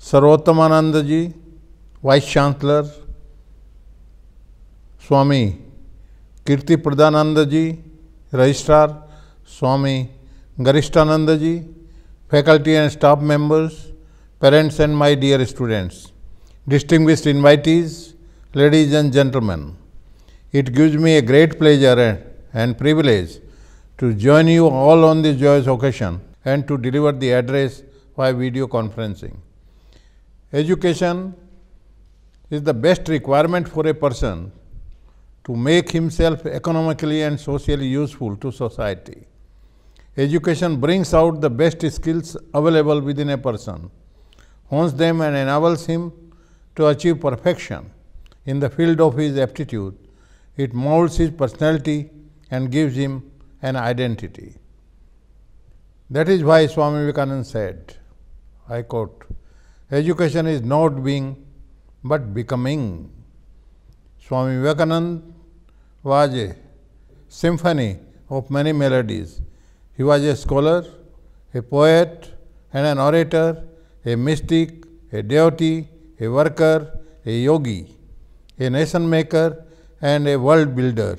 Sarvottamananda Ji, Vice Chancellor. Swami Kirti Pradhananda Ji, Registrar. Swami Garishtananda Ji, faculty and staff members, parents and my dear students, distinguished invitees, ladies and gentlemen. It gives me a great pleasure and privilege to join you all on this joyous occasion and to deliver the address by video conferencing. Education is the best requirement for a person to make himself economically and socially useful to society. Education brings out the best skills available within a person, hones them and enables him to achieve perfection in the field of his aptitude. It molds his personality and gives him an identity. That is why Swami Vivekananda said, I quote, "Education is not being but becoming." Swami Vivekananda was a symphony of many melodies. He was a scholar, a poet and an orator, a mystic, a devotee, a worker, a yogi, a nation maker and a world builder,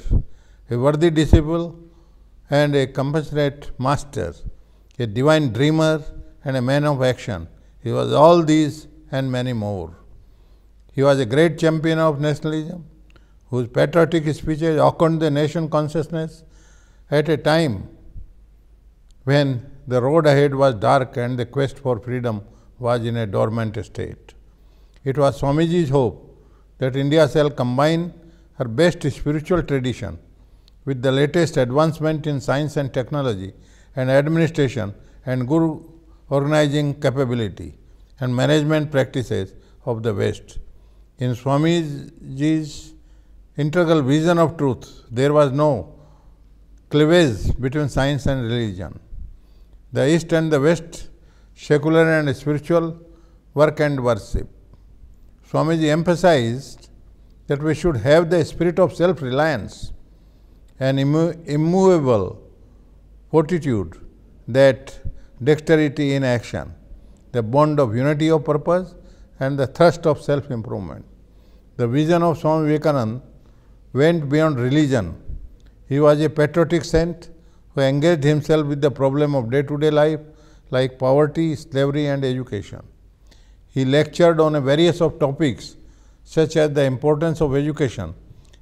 a worthy disciple and a compassionate master, a divine dreamer and a man of action. He was all these and many more. He was a great champion of nationalism, whose patriotic speeches awakened the nation consciousness at a time when the road ahead was dark and the quest for freedom was in a dormant state. It was Swamiji's hope that India shall combine her best spiritual tradition with the latest advancement in science and technology and administration and good organizing capability and management practices of the West. In Swamiji's integral vision of truth, there was no cleavage between science and religion. The East and the West, secular and spiritual, work and worship. Swamiji emphasized that we should have the spirit of self-reliance and immovable fortitude, that dexterity in action, the bond of unity of purpose and the thirst of self-improvement. The vision of Swami Vivekananda went beyond religion. He was a patriotic saint who engaged himself with the problem of day-to-day life like poverty, slavery and education. He lectured on a various of topics such as the importance of education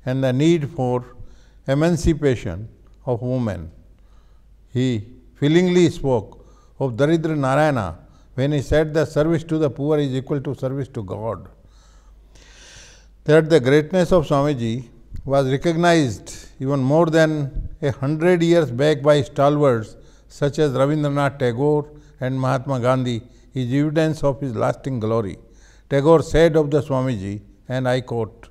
and the need for emancipation of women. He feelingly spoke of Daridra Narayana when he said that service to the poor is equal to service to God. That the greatness of Swamiji was recognized even more than 100 years back by stalwarts such as Rabindranath Tagore and Mahatma Gandhi is evidence of his lasting glory. Tagore said of the Swamiji, and I quote,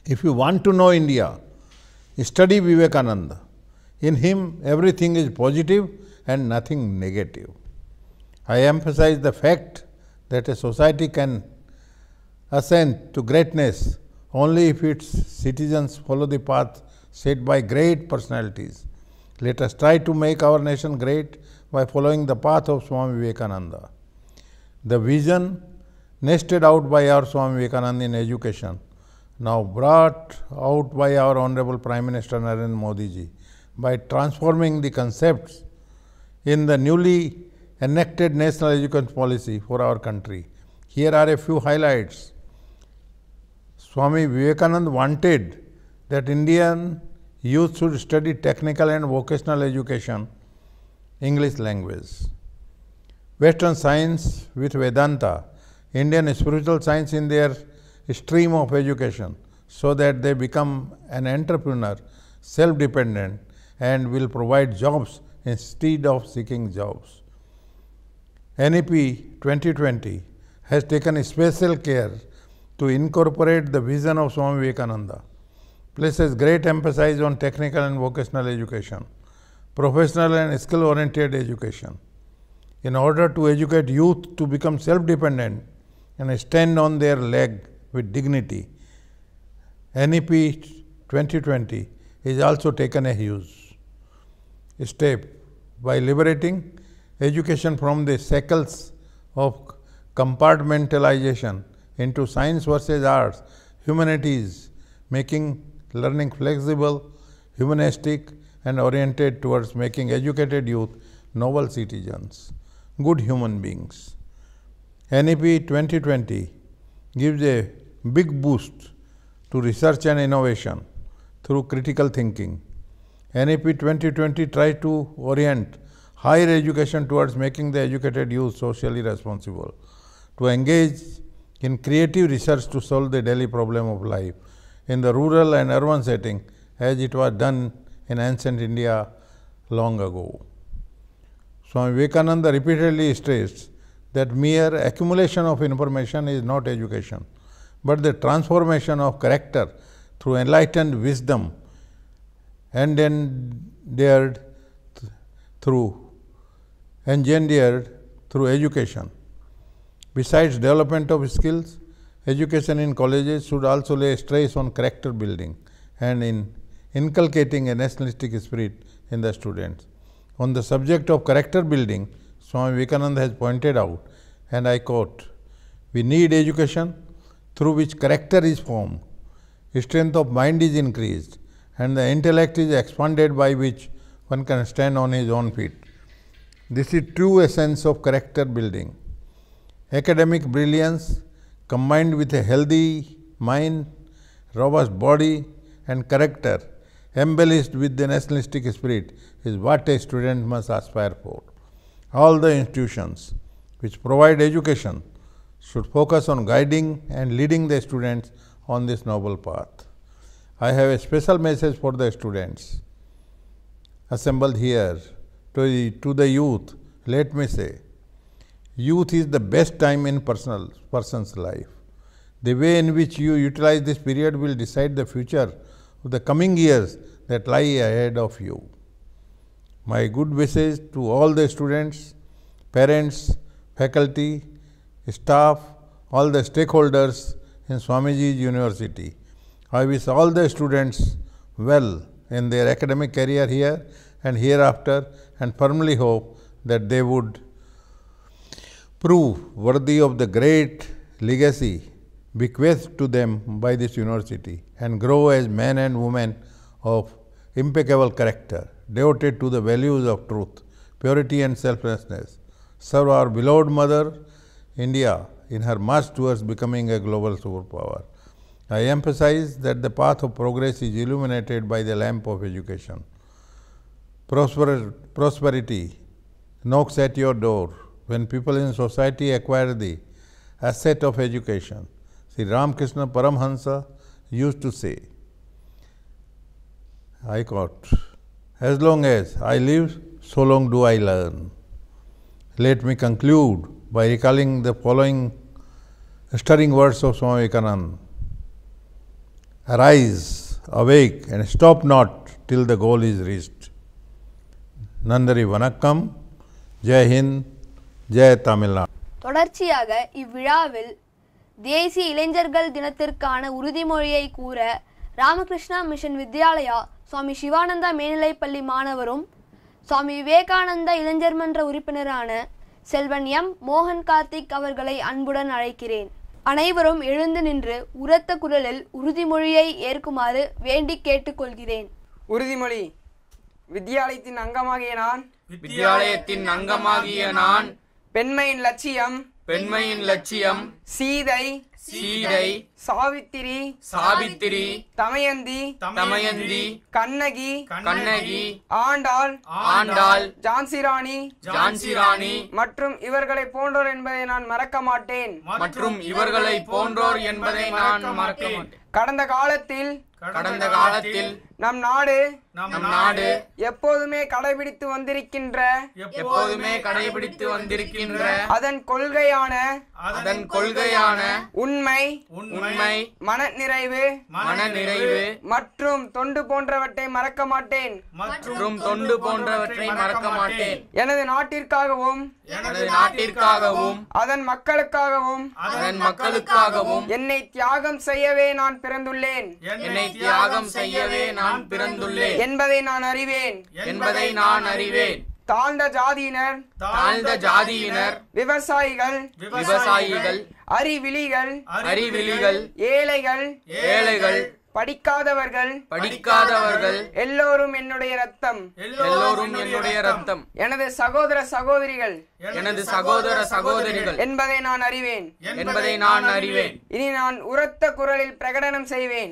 "If you want to know India, study Vivekananda. In him, everything is positive and nothing negative. I emphasize the fact that a society can ascend to greatness only if its citizens follow the path set by great personalities. Let us try to make our nation great by following the path of Swami Vivekananda. The vision nested out by our Swami Vivekananda in education, now brought out by our Honorable Prime Minister Narendra Modi ji, by transforming the concepts in the newly enacted National Education Policy for our country. Here are a few highlights. Swami Vivekananda wanted that Indian youth should study technical and vocational education, English language, Western science with Vedanta, Indian spiritual science in their stream of education, so that they become an entrepreneur, self-dependent, and will provide jobs instead of seeking jobs. NEP 2020 has taken special care to incorporate the vision of Swami Vivekananda, places great emphasis on technical and vocational education, professional and skill-oriented education, in order to educate youth to become self-dependent and stand on their leg with dignity. NEP 2020 is also taken a huge step by liberating education from the shackles of compartmentalization into science versus arts, humanities, making learning flexible, humanistic, and oriented towards making educated youth noble citizens, good human beings. NEP 2020 gives a big boost to research and innovation through critical thinking. NEP 2020 tries to orient higher education towards making the educated youth socially responsible, to engage in creative research to solve the daily problem of life in the rural and urban setting as it was done in ancient India long ago. Swami Vivekananda repeatedly stressed that mere accumulation of information is not education, but the transformation of character through enlightened wisdom engendered through education. Besides development of skills, education in colleges should also lay stress on character building and in inculcating a nationalistic spirit in the students. On the subject of character building, Swami Vivekananda has pointed out, and I quote, "We need education through which character is formed, strength of mind is increased, and the intellect is expanded by which one can stand on his own feet. This is true essence of character building. Academic brilliance combined with a healthy mind, robust body and character embellished with the nationalistic spirit is what a student must aspire for. All the institutions which provide education should focus on guiding and leading the students on this noble path. I have a special message for the students assembled here. To the youth, let me say, youth is the best time in person's life. The way in which you utilize this period will decide the future of the coming years that lie ahead of you. My good wishes to all the students, parents, faculty, staff, all the stakeholders in Swamiji's University. I wish all the students well in their academic career here and hereafter, and firmly hope that they would prove worthy of the great legacy bequeathed to them by this university and grow as men and women of impeccable character, devoted to the values of truth, purity and selflessness, serve our beloved mother, India, in her march towards becoming a global superpower. I emphasize that the path of progress is illuminated by the lamp of education. Prosperity knocks at your door when people in society acquire the asset of education. Sri Ramakrishna Paramhansa used to say, I quote, "As long as I live, so long do I learn." Let me conclude by recalling the following stirring words of Swami Vivekananda. Arise, awake, and stop not till the goal is reached. Nandari Vanakkam, Jai Hind, Jai Tamil Nadu. தொடர்ச்சியாக இவ்விழாவில் தேசிய இளைஞர்கள் தினத்திற்கான உறுதிமொழியை கூற Ramakrishna mission Vidyalaya சுவாமி சிவானந்தா மேல்நிலைப்பள்ளி மாணவரும் சுவாமி விவேகானந்தா இளைஞர் மன்ற உறுப்பினரான செல்வன் எம் மோகன் கார்த்திக் அவர்களை அன்புடன் அழைக்கிறேன். அனைவரும் எழுந்து நின்று உரத்த குரலில் உறுதிமொழியை ஏற்குமாறு வேண்டி கேட்டுக்கொள்கிறேன். உறுதிமொழி. வித்யாலயத்தின் அங்கமாகிய நான் பெண்மையின் லட்சியம் சீதை சாவித்திரி தமயந்தி கண்ணகி ஆண்டாள் ஜான்சிராணி மற்றும் இவர்களை போன்றோர் என்பதை நான் மறக்க மாட்டேன். கடந்த காலத்தில் நம் நாடு எப்போதுமே கடைபிடித்து வந்திருக்கின்ற அதன் கொள்கையான உண்மை மனநிறைவு மற்றும் தொண்டு போன்றவற்றை மறக்க மாட்டேன். எனது நாட்டிற்காகவும் அதன் மக்களுக்காகவும் என்னை தியாகம் செய்யவே நான் பிறந்துள்ளேன் என்பதை நான் அறிவேன். தாழ்ந்த ஜாதியினர் விவசாயிகள் அறிவிலிகள் ஏழைகள் படிக்காதவர்கள் எல்லோரும் என்னுடைய ரத்தம். எனது சகோதர சகோதரிகள் என்பதை நான் அறிவேன். இனி நான் உரத்த குரலில் பிரகடனம் செய்வேன்.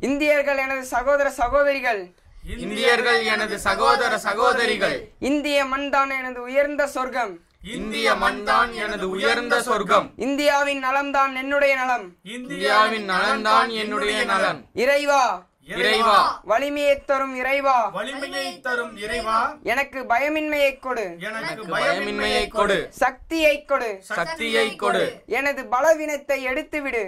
இந்தியர்கள் எனது சகோதர சகோதரிகள். இந்திய மண்தான் எனது உயர்ந்த சொர்க்கம். இந்தியாவின் நலம்தான் என்னுடைய நலம். இறைவா வலிமையை தரும் இறைவா எனக்கு பயமின்மையை கொடு. சக்தியை கொடு. எனது பலவீனத்தை எடுத்துவிடு.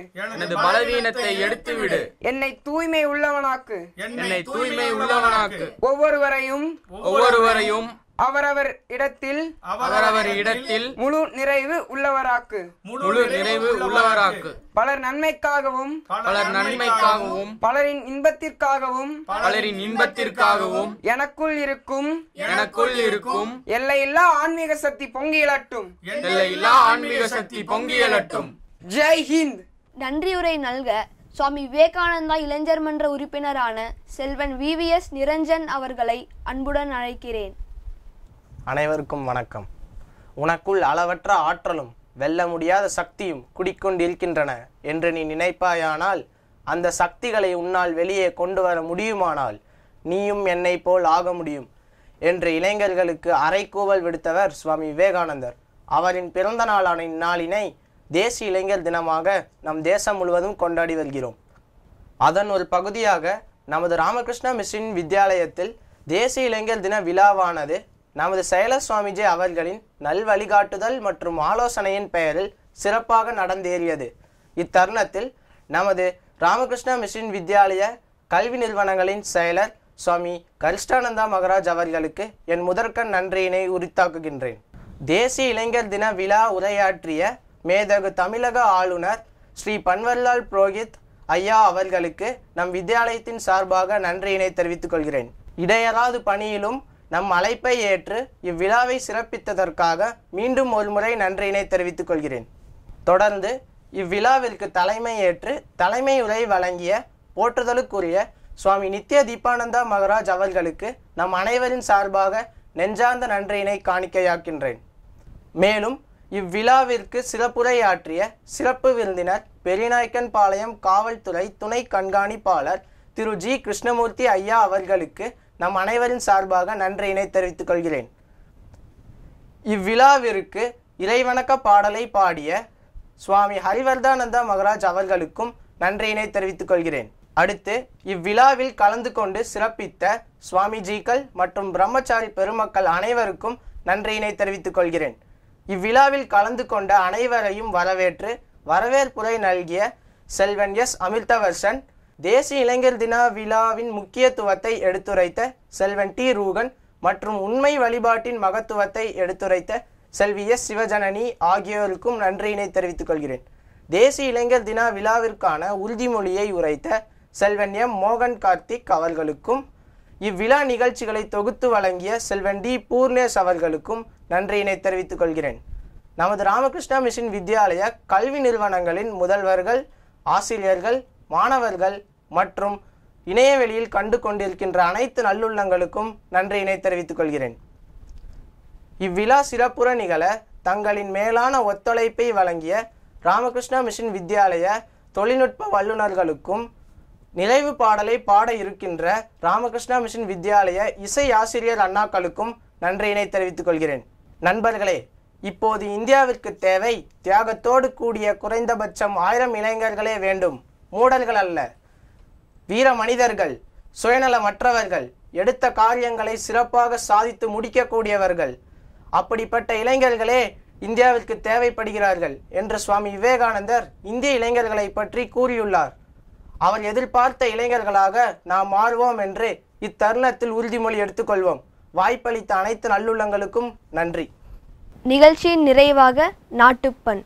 என்னை தூய்மை உள்ளவனாக்கு. ஒவ்வொருவரையும் அவரவர் இடத்தில் முழு நிறைவு உள்ளவராக்கு. பலர் நன்மைக்காகவும் பலரின் இன்பத்திற்காகவும் எனக்குள் இருக்கும் எல்லையில்லா ஆன்மீக சக்தி பொங்கியலட்டும். ஜெய் ஹிந்த். நன்றியுரை நல்க சுவாமி விவேகானந்தா இளைஞர் மன்ற உறுப்பினரான செல்வன் VVS நிரஞ்சன் அவர்களை அன்புடன் அழைக்கிறேன். அனைவருக்கும் வணக்கம். உனக்குள் அளவற்ற ஆற்றலும் வெல்ல முடியாத சக்தியும் குடிக்கொண்டிருக்கின்றன என்று நீ நினைப்பாயானால், அந்த சக்திகளை உன்னால் வெளியே கொண்டு வர முடியுமானால் நீயும் என்னை போல் ஆக முடியும் என்று இளைஞர்களுக்கு அறைகூவல் விடுத்தவர் சுவாமி விவேகானந்தர். அவரின் பிறந்த நாளான இந்நாளினை தேசிய இளைஞர் தினமாக நம் தேசம் முழுவதும் கொண்டாடி வருகிறோம். அதன் ஒரு பகுதியாக நமது ராமகிருஷ்ண மிஷன் வித்யாலயத்தில் தேசிய இளைஞர் தின விழாவானது நமது செயலர் சுவாமிஜி அவர்களின் நல்வழிகாட்டுதல் மற்றும் ஆலோசனையின் பெயரில் சிறப்பாக நடந்தேறியது. இத்தருணத்தில் நமது ராமகிருஷ்ண மிஷன் வித்யாலய கல்வி நிறுவனங்களின் செயலர் சுவாமி கரிஷ்டானந்தா மகராஜ் அவர்களுக்கு என் முதற்கண் நன்றியினை உரித்தாக்குகின்றேன். தேசிய இளைஞர் தின விழா உரையாற்றிய மேதகு தமிழக ஆளுநர் ஸ்ரீ பன்வர்லால் புரோஹித் ஐயா அவர்களுக்கு நம் வித்யாலயத்தின் சார்பாக நன்றியினை தெரிவித்துக் கொள்கிறேன். இடையராது பணியிலும் நம் அழைப்பை ஏற்று இவ்விழாவை சிறப்பித்ததற்காக மீண்டும் ஒரு முறை நன்றியினை தெரிவித்துக் கொள்கிறேன். தொடர்ந்து இவ்விழாவிற்கு தலைமை ஏற்று தலைமை உரை வழங்கிய போற்றுதலுக்குரிய சுவாமி நித்ய தீபானந்தா மகராஜ் அவர்களுக்கு நம் அனைவரின் சார்பாக நெஞ்சார்ந்த நன்றியினை காணிக்கையாக்கின்றேன். மேலும் இவ்விழாவிற்கு சிறப்புரையாற்றிய சிறப்பு விருந்தினர் பெரியநாயக்கன்பாளையம் காவல்துறை துணை கண்காணிப்பாளர் திரு ஜி கிருஷ்ணமூர்த்தி ஐயா அவர்களுக்கு நம் அனைவரின் சார்பாக நன்றியினை தெரிவித்துக் கொள்கிறேன். இவ்விழாவிற்கு இறைவணக்க பாடலை பாடிய சுவாமி ஹரிவர்தானந்தா மகராஜ் அவர்களுக்கும் நன்றியினை தெரிவித்துக் கொள்கிறேன். அடுத்து இவ்விழாவில் கலந்து கொண்டு சிறப்பித்த சுவாமிஜிக்கள் மற்றும் பிரம்மச்சாரி பெருமக்கள் அனைவருக்கும் நன்றியினை தெரிவித்துக் கொள்கிறேன். இவ்விழாவில் கலந்து கொண்ட அனைவரையும் வரவேற்று வரவேற்புரை நல்கிய செல்வன் எஸ் அமிர்தவர்ஷன், தேசிய இளைஞர் தின விழாவின் முக்கியத்துவத்தை எடுத்துரைத்த செல்வன் டி ரூகன் மற்றும் உண்மை வழிபாட்டின் மகத்துவத்தை எடுத்துரைத்த செல்வி எஸ் சிவஜனனி ஆகியோருக்கும் நன்றியினை தெரிவித்துக் கொள்கிறேன். தேசிய இளைஞர் தின விழாவிற்கான உறுதிமொழியை உரைத்த செல்வன் எம் மோகன் கார்த்திக் அவர்களுக்கும் இவ்விழா நிகழ்ச்சிகளை தொகுத்து வழங்கிய செல்வன் டி பூர்ணேஷ் அவர்களுக்கும் நன்றியினை தெரிவித்துக் கொள்கிறேன். நமது ராமகிருஷ்ணா மிஷன் வித்யாலய கல்வி நிறுவனங்களின் முதல்வர்கள், ஆசிரியர்கள், மாணவர்கள் மற்றும் இணையவெளியில் கண்டு கொண்டிருக்கின்ற அனைத்து நல்லுள்ளங்களுக்கும் நன்றியினை தெரிவித்துக் கொள்கிறேன். இவ்விழா சிறப்புற நிகழ தங்களின் மேலான ஒத்துழைப்பை வழங்கிய ராமகிருஷ்ணா மிஷன் வித்யாலய தொழில்நுட்ப வல்லுநர்களுக்கும் நிறைவு பாடலை பாட இருக்கின்ற ராமகிருஷ்ணா மிஷன் வித்யாலய இசை ஆசிரியர் அண்ணாக்களுக்கும் நன்றியினை தெரிவித்துக் கொள்கிறேன். நண்பர்களே, இப்போது இந்தியாவிற்கு தேவை தியாகத்தோடு கூடிய குறைந்தபட்சம் 1000 இளைஞர்களே வேண்டும், மூடர்கள் அல்ல. வீர மனிதர்கள், சுயநலமற்றவர்கள், எடுத்த காரியங்களை சிறப்பாக சாதித்து முடிக்கக்கூடியவர்கள். அப்படிப்பட்ட இளைஞர்களே இந்தியாவிற்கு தேவைப்படுகிறார்கள் என்று சுவாமி விவேகானந்தர் இந்திய இளைஞர்களை பற்றி கூறியுள்ளார். அவர் எதிர்பார்த்த இளைஞர்களாக நாம் மாறுவோம் என்று இத்தருணத்தில் உறுதிமொழி எடுத்துக்கொள்வோம். வாய்ப்பளித்த அனைத்து நல்லுள்ளங்களுக்கும் நன்றி. நிகழ்ச்சியின் நிறைவாக நாட்டுப்பண்.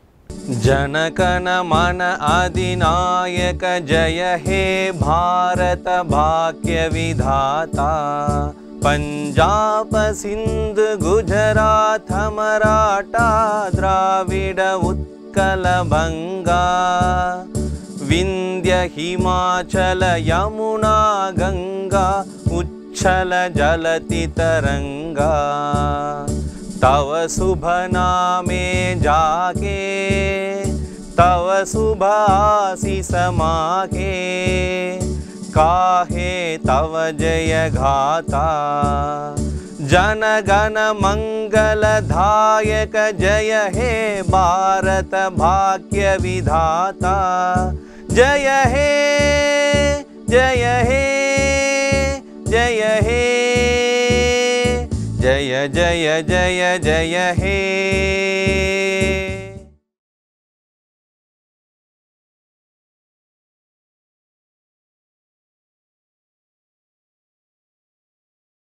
जनकन मन अधिनायक जय हे भारत भाग्य विधाता पंजाब सिंध गुजरात मराठा द्राविड उत्कल बंगा विंध्य हिमाचल यमुना गंगा उच्छल जलति तरंगा तव शुभ नामे जागे तव शुभ आशीष मागे काहे तव जय गाथा जन गण मंगल दायक जय हे भारत भाग्य विधाता जय हे जय हे जय हे जय जय जय जय हे।